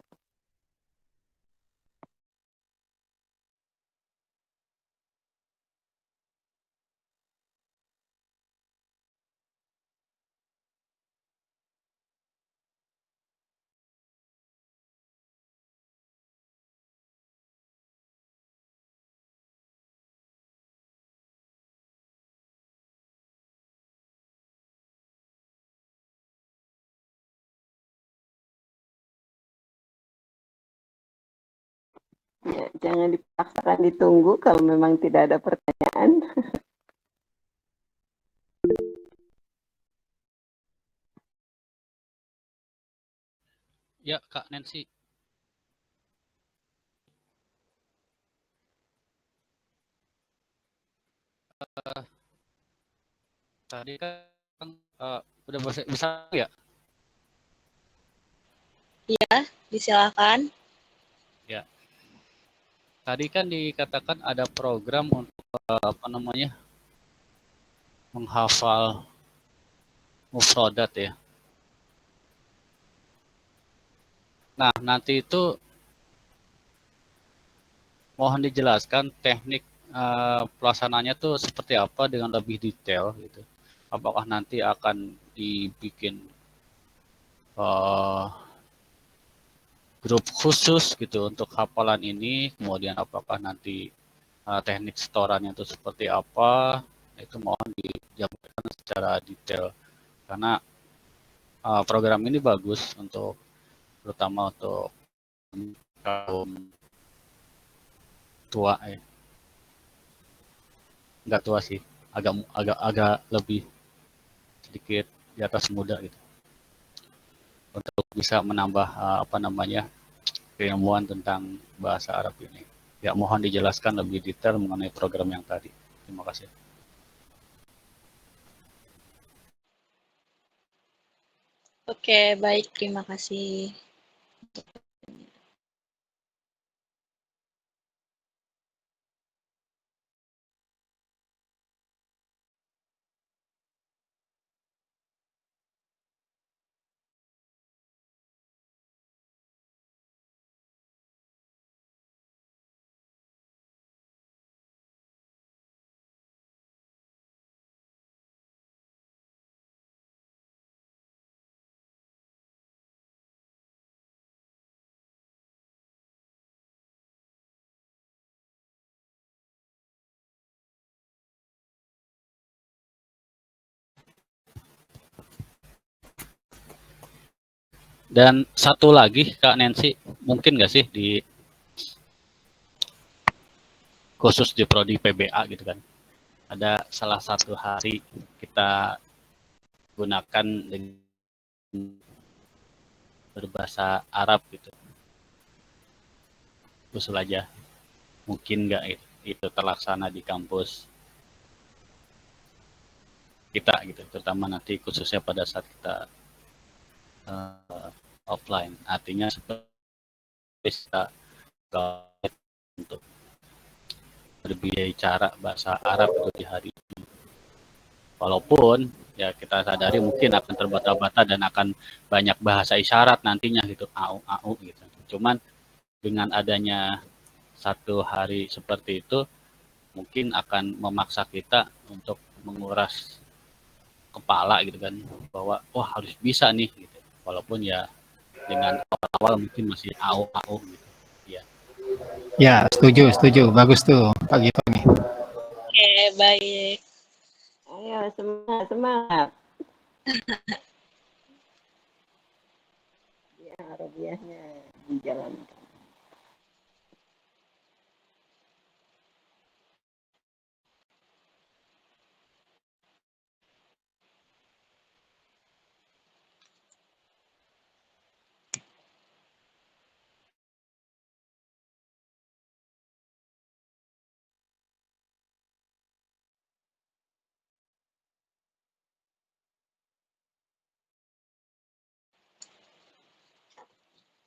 Ya, jangan dipaksakan ditunggu kalau memang tidak ada pertanyaan. Ya, Kak Nancy. Tadi kan udah bisa ya? Iya, disilakan. Ya. Tadi kan dikatakan ada program untuk menghafal mufradat ya. Nah, nanti itu mohon dijelaskan teknik pelaksananya tuh seperti apa dengan lebih detail gitu. Apakah nanti akan dibikin grup khusus gitu untuk hafalan ini, kemudian apakah nanti teknik setorannya itu seperti apa, itu mohon dijabarkan secara detail karena program ini bagus untuk terutama untuk kaum tua ya. Enggak tua sih, agak lebih sedikit di atas muda gitu. Untuk bisa menambah keilmuan tentang bahasa Arab ini. Ya, mohon dijelaskan lebih detail mengenai program yang tadi. Terima kasih. Oke, baik. Terima kasih. Dan satu lagi Kak Nancy, mungkin nggak sih di khusus di prodi PBA gitu kan, ada salah satu hari kita gunakan dengan berbahasa Arab gitu, usul aja, mungkin nggak itu terlaksana di kampus kita gitu, terutama nanti khususnya pada saat kita offline, artinya seperti bisa untuk berbicara bahasa Arab itu di hari ini. Walaupun ya kita sadari mungkin akan terbata-bata dan akan banyak bahasa isyarat nantinya gitu, au gitu. Cuman dengan adanya satu hari seperti itu mungkin akan memaksa kita untuk menguras kepala gitu kan, bahwa wah harus bisa nih gitu. Walaupun ya dengan awal mungkin masih au gitu. Ya. Ya, setuju. Bagus tuh Pak Gito nih. Oke, baik. Ayo semangat. Ya, Arabiahnya dijalankan.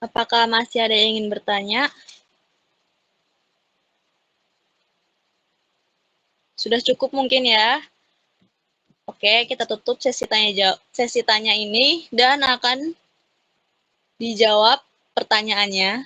Apakah masih ada yang ingin bertanya? Sudah cukup mungkin ya. Oke, kita tutup sesi tanya ini dan akan dijawab pertanyaannya.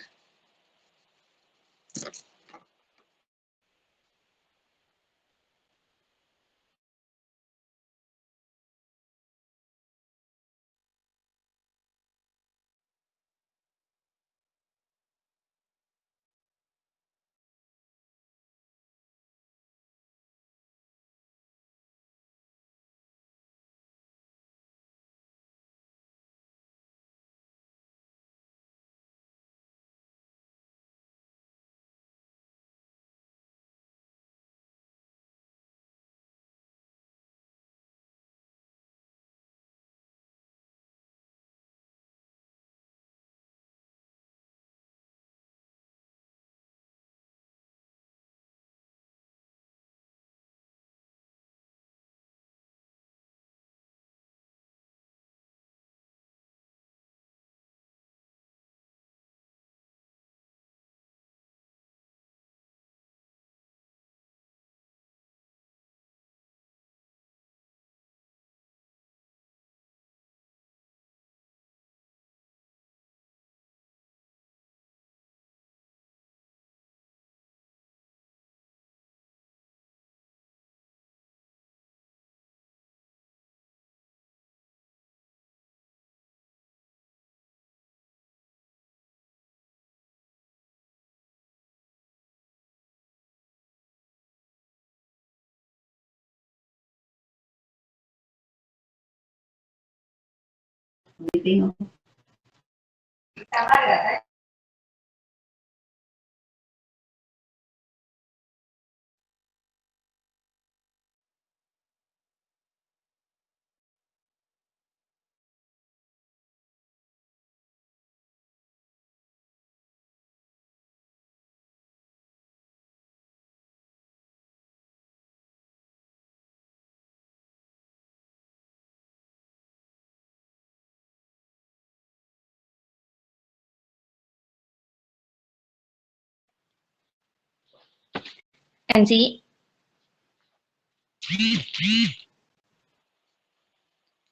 Nancy.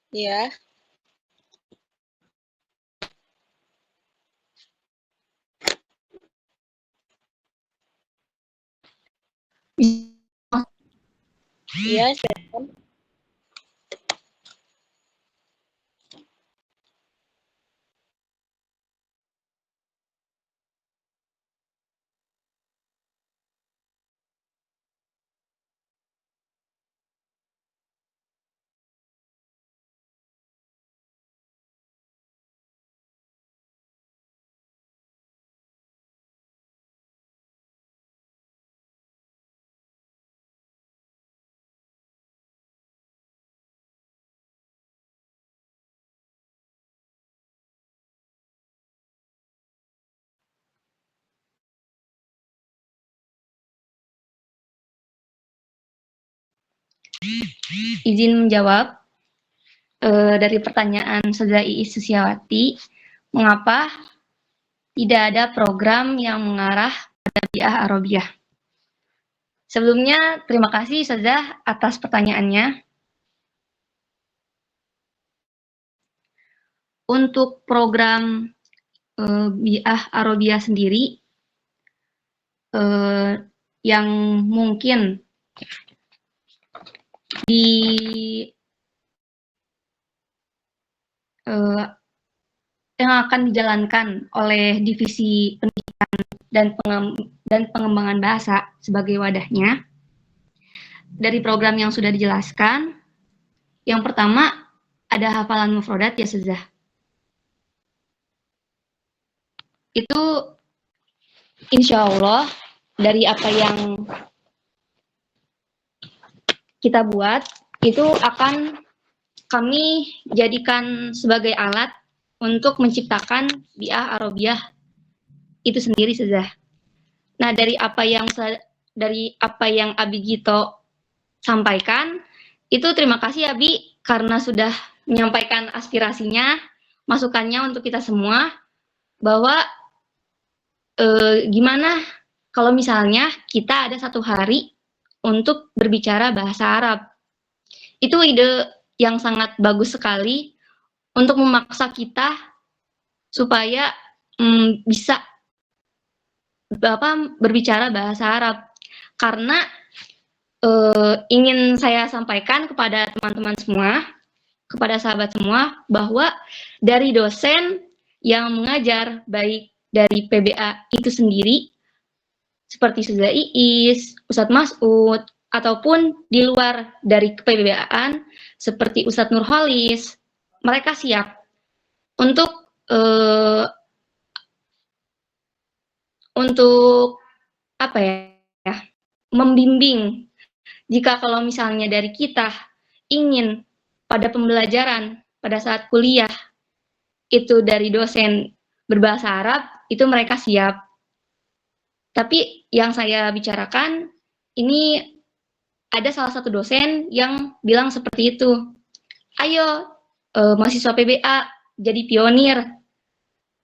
Ya. Ya, silakan. Izin menjawab dari pertanyaan Saudara Iis Susiawati, mengapa tidak ada program yang mengarah pada bi'ah Arabiyah? Sebelumnya, terima kasih Saudara atas pertanyaannya. Untuk program bi'ah Arabiyah sendiri, yang mungkin yang akan dijalankan oleh Divisi Pendidikan dan Pengembangan Bahasa sebagai wadahnya, dari program yang sudah dijelaskan, yang pertama ada hafalan mufrodat ya Ustazah. Itu insya Allah dari apa yang kita buat itu akan kami jadikan sebagai alat untuk menciptakan bi'ah Arabiyah itu sendiri Ustazah. Nah, dari apa yang Abi Gito sampaikan, itu terima kasih Abi karena sudah menyampaikan aspirasinya, masukannya untuk kita semua, bahwa gimana kalau misalnya kita ada satu hari untuk berbicara bahasa Arab. Itu ide yang sangat bagus sekali untuk memaksa kita supaya bisa berbicara bahasa Arab. Karena ingin saya sampaikan kepada teman-teman semua, kepada sahabat semua, bahwa dari dosen yang mengajar, baik dari PBA itu sendiri, seperti Ustazah Iis, Ustadz Mas'ud, ataupun di luar dari PBA-an, seperti Ustadz Nurholis, mereka siap untuk membimbing. Jika kalau misalnya dari kita ingin pada pembelajaran pada saat kuliah itu dari dosen berbahasa Arab, itu mereka siap. Tapi yang saya bicarakan ini ada salah satu dosen yang bilang seperti itu. Ayo mahasiswa PBA jadi pionir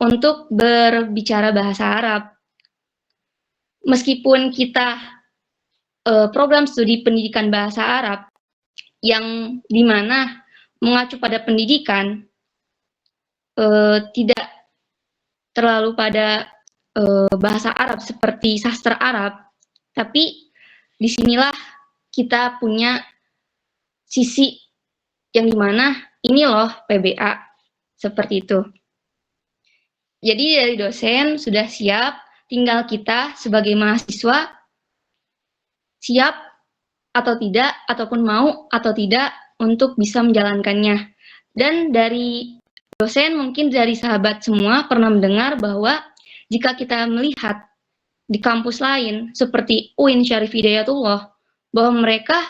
untuk berbicara bahasa Arab. Meskipun kita program studi pendidikan bahasa Arab yang dimana mengacu pada pendidikan, tidak terlalu pada bahasa Arab seperti sastra Arab, tapi disinilah kita punya sisi yang dimana ini loh PBA seperti itu. Jadi dari dosen sudah siap, tinggal kita sebagai mahasiswa siap atau tidak, ataupun mau atau tidak untuk bisa menjalankannya. Dan dari dosen mungkin dari sahabat semua pernah mendengar bahwa jika kita melihat di kampus lain seperti UIN Syarif Hidayatullah, bahwa mereka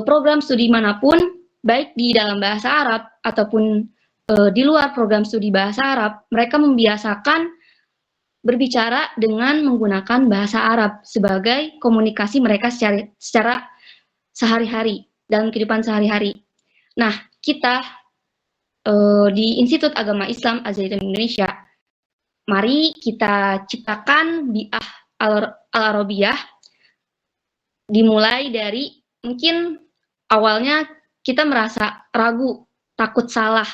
program studi manapun, baik di dalam bahasa Arab ataupun di luar program studi bahasa Arab, mereka membiasakan berbicara dengan menggunakan bahasa Arab sebagai komunikasi mereka secara sehari-hari, dalam kehidupan sehari-hari. Nah, kita di Institut Agama Islam Al-Zaitun Indonesia, mari kita ciptakan bi'ah al-Arabiyah dimulai dari mungkin awalnya kita merasa ragu, takut salah,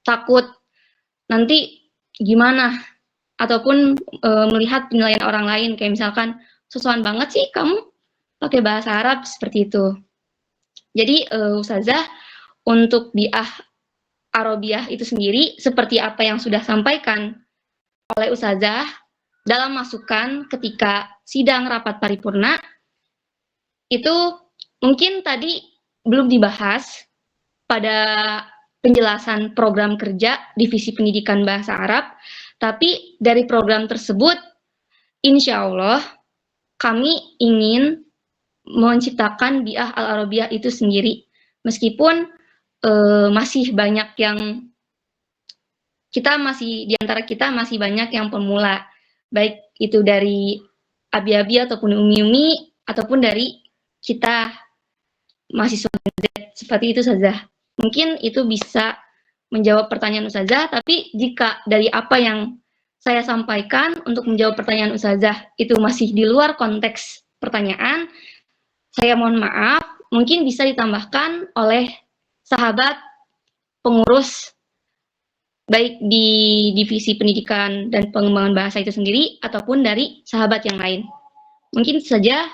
takut nanti gimana, ataupun melihat penilaian orang lain kayak misalkan sosokan banget sih kamu pakai bahasa Arab seperti itu. Jadi Ustazah untuk bi'ah Arabiyah itu sendiri seperti apa yang sudah sampaikan oleh Ustazah dalam masukan ketika sidang rapat paripurna itu mungkin tadi belum dibahas pada penjelasan program kerja Divisi Pendidikan Bahasa Arab, tapi dari program tersebut insya Allah kami ingin menciptakan bi'ah al-Arabiyah itu sendiri. Meskipun masih banyak yang di antara kita masih banyak yang pemula, baik itu dari abi-abi ataupun umi-umi ataupun dari kita mahasiswa seperti itu saja. Mungkin itu bisa menjawab pertanyaan Ustazah, tapi jika dari apa yang saya sampaikan untuk menjawab pertanyaan Ustazah itu masih di luar konteks pertanyaan, saya mohon maaf, mungkin bisa ditambahkan oleh sahabat pengurus baik di Divisi Pendidikan dan Pengembangan Bahasa itu sendiri ataupun dari sahabat yang lain. Mungkin saja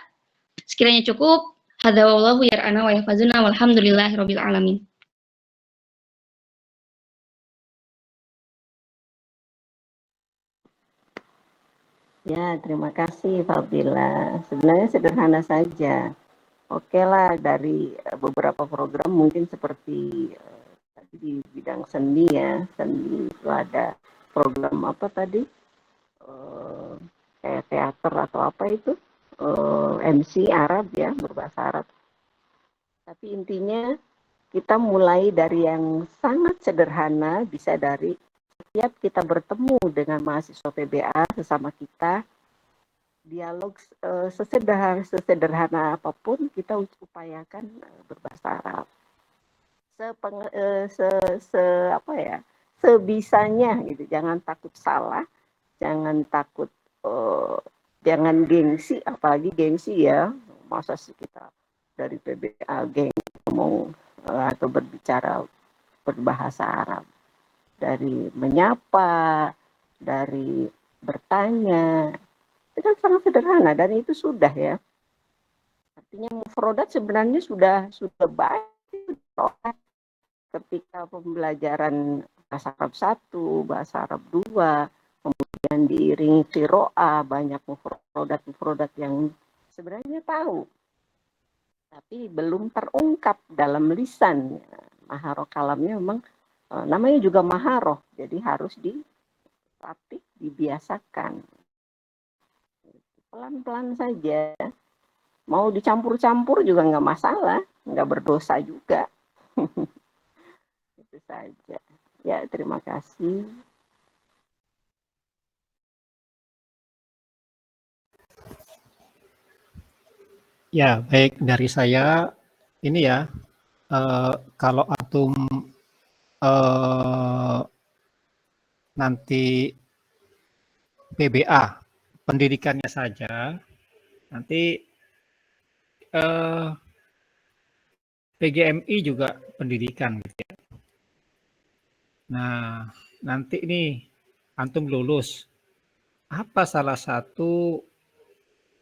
sekiranya cukup. Hadza wallahu yar'ana wa yahfazuna walhamdulillahirabbil alamin. Ya, terima kasih Fadila. Sebenarnya sederhana saja. Oke lah, dari beberapa program mungkin seperti tadi di bidang seni ya, seni itu ada program apa tadi, kayak teater atau apa itu, MC Arab ya, berbahasa Arab. Tapi intinya kita mulai dari yang sangat sederhana, bisa dari setiap kita bertemu dengan mahasiswa PBA sesama kita, dialog sesederhana apapun kita upayakan berbahasa Arab. Sebisanya gitu, jangan takut salah, jangan takut, jangan gengsi, apalagi gengsi ya, masa sih kita dari PBA gengsi ngomong atau berbicara berbahasa Arab. Dari menyapa, dari bertanya, itu kan sangat sederhana dan itu sudah ya. Artinya mufrodat sebenarnya sudah baik. Ketika pembelajaran bahasa Arab 1, bahasa Arab 2, kemudian diiringi qiraah, banyak mufrodat yang sebenarnya tahu, tapi belum terungkap dalam lisan. Maharoh kalamnya memang namanya juga maharoh, jadi harus dilatih, dibiasakan. Pelan-pelan saja. Mau dicampur-campur juga nggak masalah, nggak berdosa juga. Itu saja. Ya, terima kasih. Ya, baik dari saya ini ya, kalau antum nanti PBA pendidikannya saja, nanti PGMI juga pendidikan gitu ya. Nah, nanti ini antum lulus, apa salah satu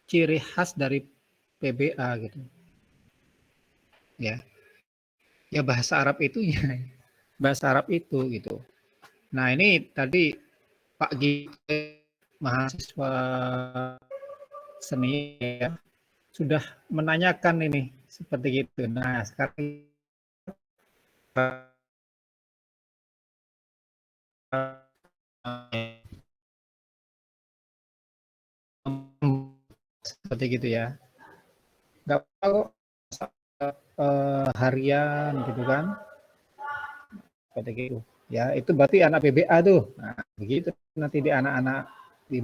ciri khas dari PBA gitu? Ya bahasa Arab itu ya, bahasa Arab itu gitu. Nah, ini tadi Pak Gite, mahasiswa seni ya, sudah menanyakan ini seperti gitu. Nah, sekarang seperti gitu ya. Nggak apa harian gitu kan. Seperti gitu. Ya, itu berarti anak PBA tuh. Nah, begitu nanti di anak-anak di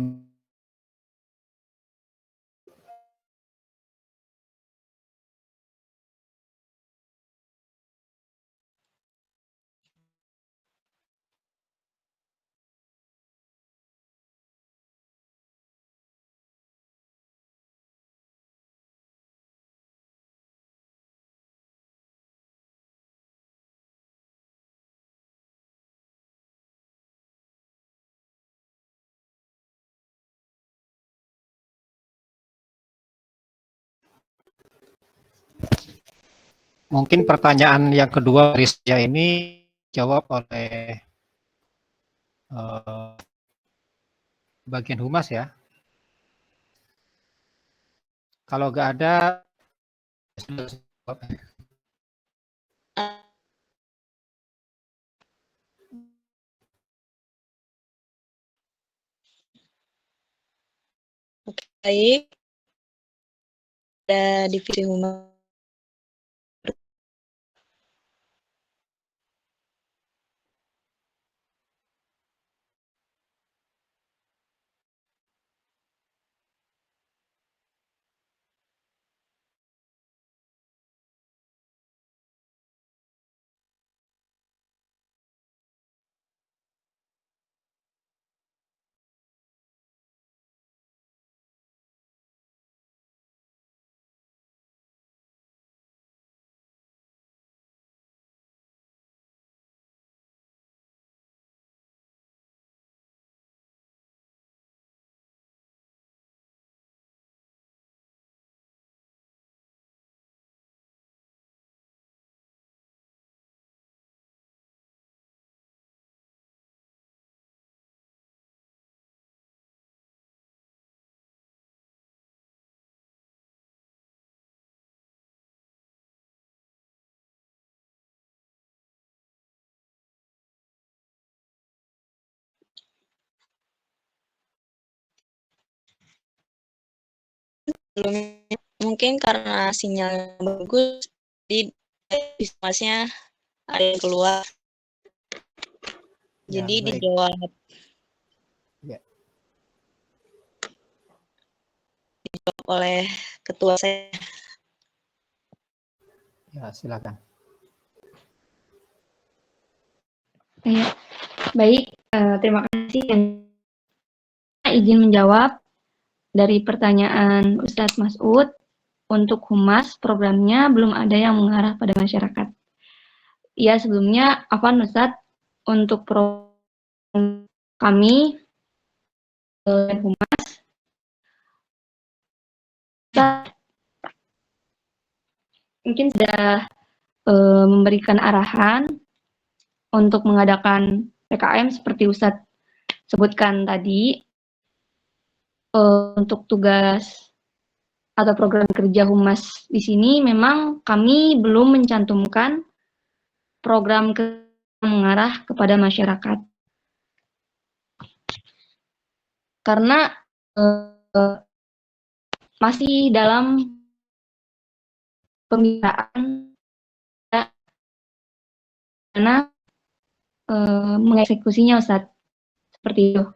Mungkin pertanyaan yang kedua dari saya ini jawab oleh bagian humas ya. Kalau nggak ada, baik, ada divisi humas. Mungkin karena sinyal bagus, jadi masnya ada yang keluar. ya, Jadi baik. dijawab Ya. oleh ketua saya. Ya, silakan. Ya, baik. Terima kasih yang izin menjawab dari pertanyaan Ustadz Mas'ud. Untuk humas programnya belum ada yang mengarah pada masyarakat. Ya, sebelumnya apa Ustadz untuk program kami humas mungkin sudah memberikan arahan untuk mengadakan PKM seperti Ustadz sebutkan tadi. Untuk tugas atau program kerja humas di sini memang kami belum mencantumkan program mengarah kepada masyarakat. Karena masih dalam pembicaraan karena mengeksekusinya Ustadz. Seperti itu.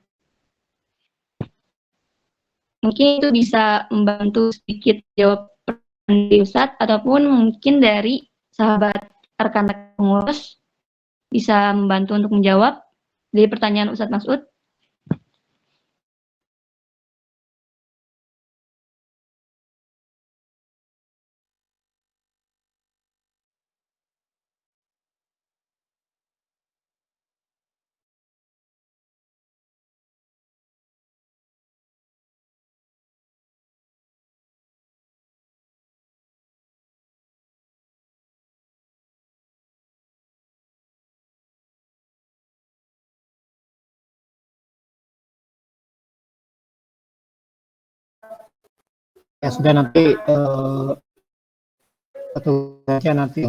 Mungkin itu bisa membantu sedikit jawab pertanyaan dari Ustadz, ataupun mungkin dari sahabat rekan pengurus bisa membantu untuk menjawab dari pertanyaan Ustadz Mas'ud. Ya sudah, nanti petugasnya nanti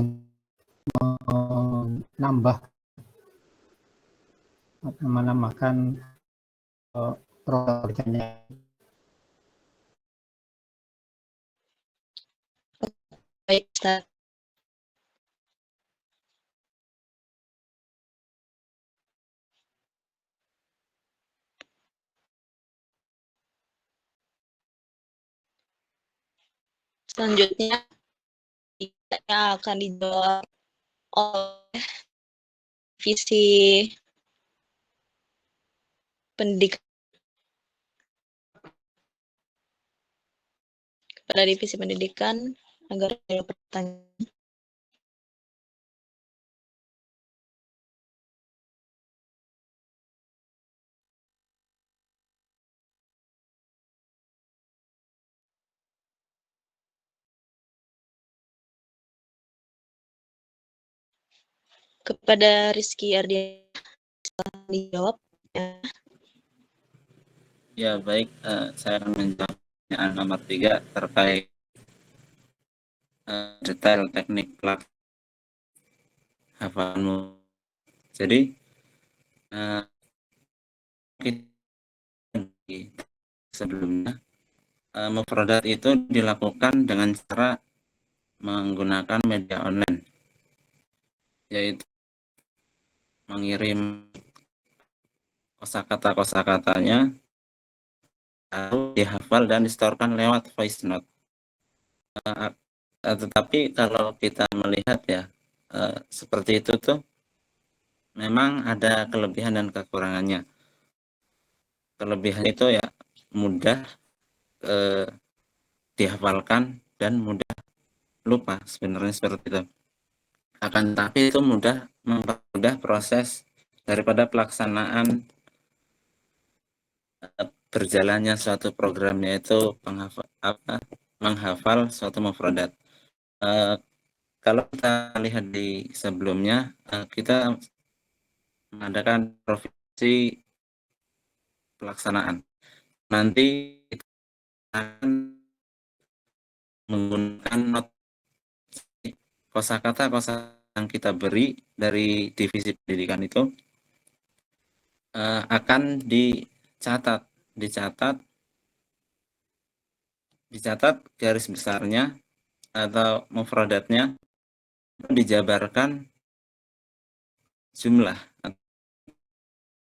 menambah menambahkan program kerjanya. Baik, Ustaz. Selanjutnya akan dijawab oleh visi pendidikan kepada divisi pendidikan agar ada pertanyaan. kepada Rizky Ardian dijawab. Ya baik, saya akan menjawab pertanyaan nomor 3 terkait detail teknik hafalanmu. Jadi sebelumnya mufradat itu dilakukan dengan cara menggunakan media online, yaitu mengirim kosakata-kosakatanya lalu dihafal dan distorkan lewat voice note. Tetapi kalau kita melihat ya seperti itu tuh memang ada kelebihan dan kekurangannya. Kelebihan itu ya mudah dihafalkan dan mudah lupa, sebenarnya seperti itu. Akan tetapi itu mempermudah proses daripada pelaksanaan berjalannya suatu program, yaitu menghafal suatu mufradat. Kalau kita lihat di sebelumnya, kita mengadakan provinsi pelaksanaan. Nanti kita akan menggunakan not kosakata yang kita beri dari divisi pendidikan itu akan dicatat garis besarnya atau mufradatnya, dijabarkan jumlah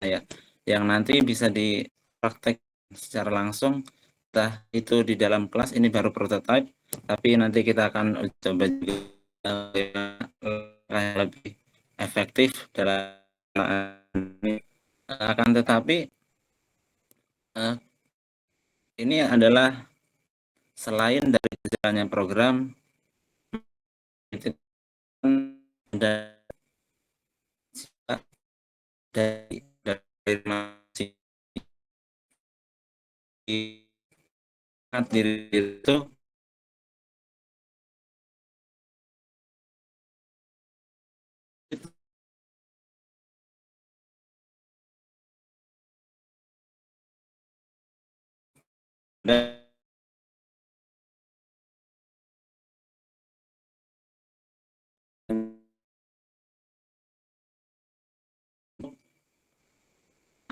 ya, yang nanti bisa dipraktek secara langsung, entah itu di dalam kelas. Ini baru prototype, tapi nanti kita akan coba juga lebih efektif dalam ini. Akan tetapi ini adalah selain dari jalannya program, itu dari diri itu dan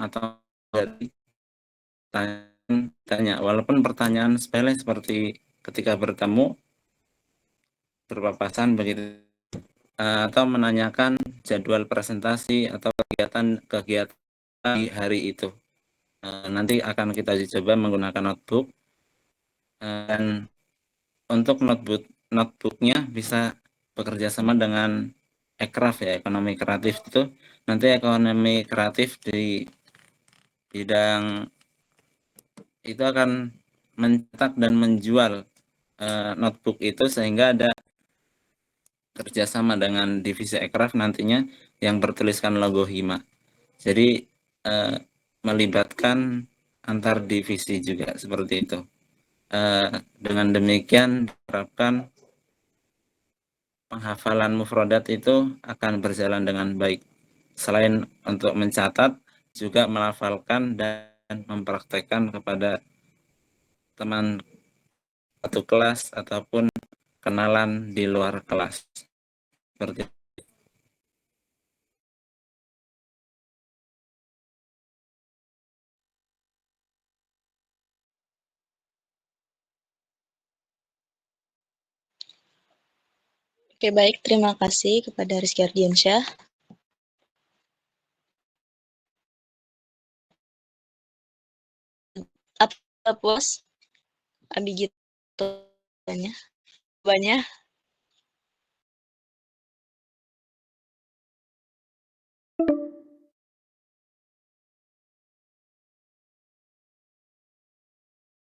atau dari tanya, walaupun pertanyaan sepele seperti ketika bertemu berpapasan begitu, atau menanyakan jadwal presentasi atau kegiatan di hari itu. Nanti akan kita coba menggunakan notebook, dan untuk notebooknya bisa bekerja sama dengan Ekraf ya, ekonomi kreatif itu. Nanti ekonomi kreatif di bidang itu akan mencetak dan menjual notebook itu, sehingga ada kerjasama dengan divisi Ekraf nantinya yang bertuliskan logo Hima. Jadi melibatkan antar divisi juga seperti itu. Dengan demikian diharapkan penghafalan mufradat itu akan berjalan dengan baik. Selain untuk mencatat, juga melafalkan dan mempraktekkan kepada teman satu kelas ataupun kenalan di luar kelas. Seperti itu. Oke, baik. Terima kasih kepada Rizky Ardiansyah. Apa puas? Abi gitu banyak.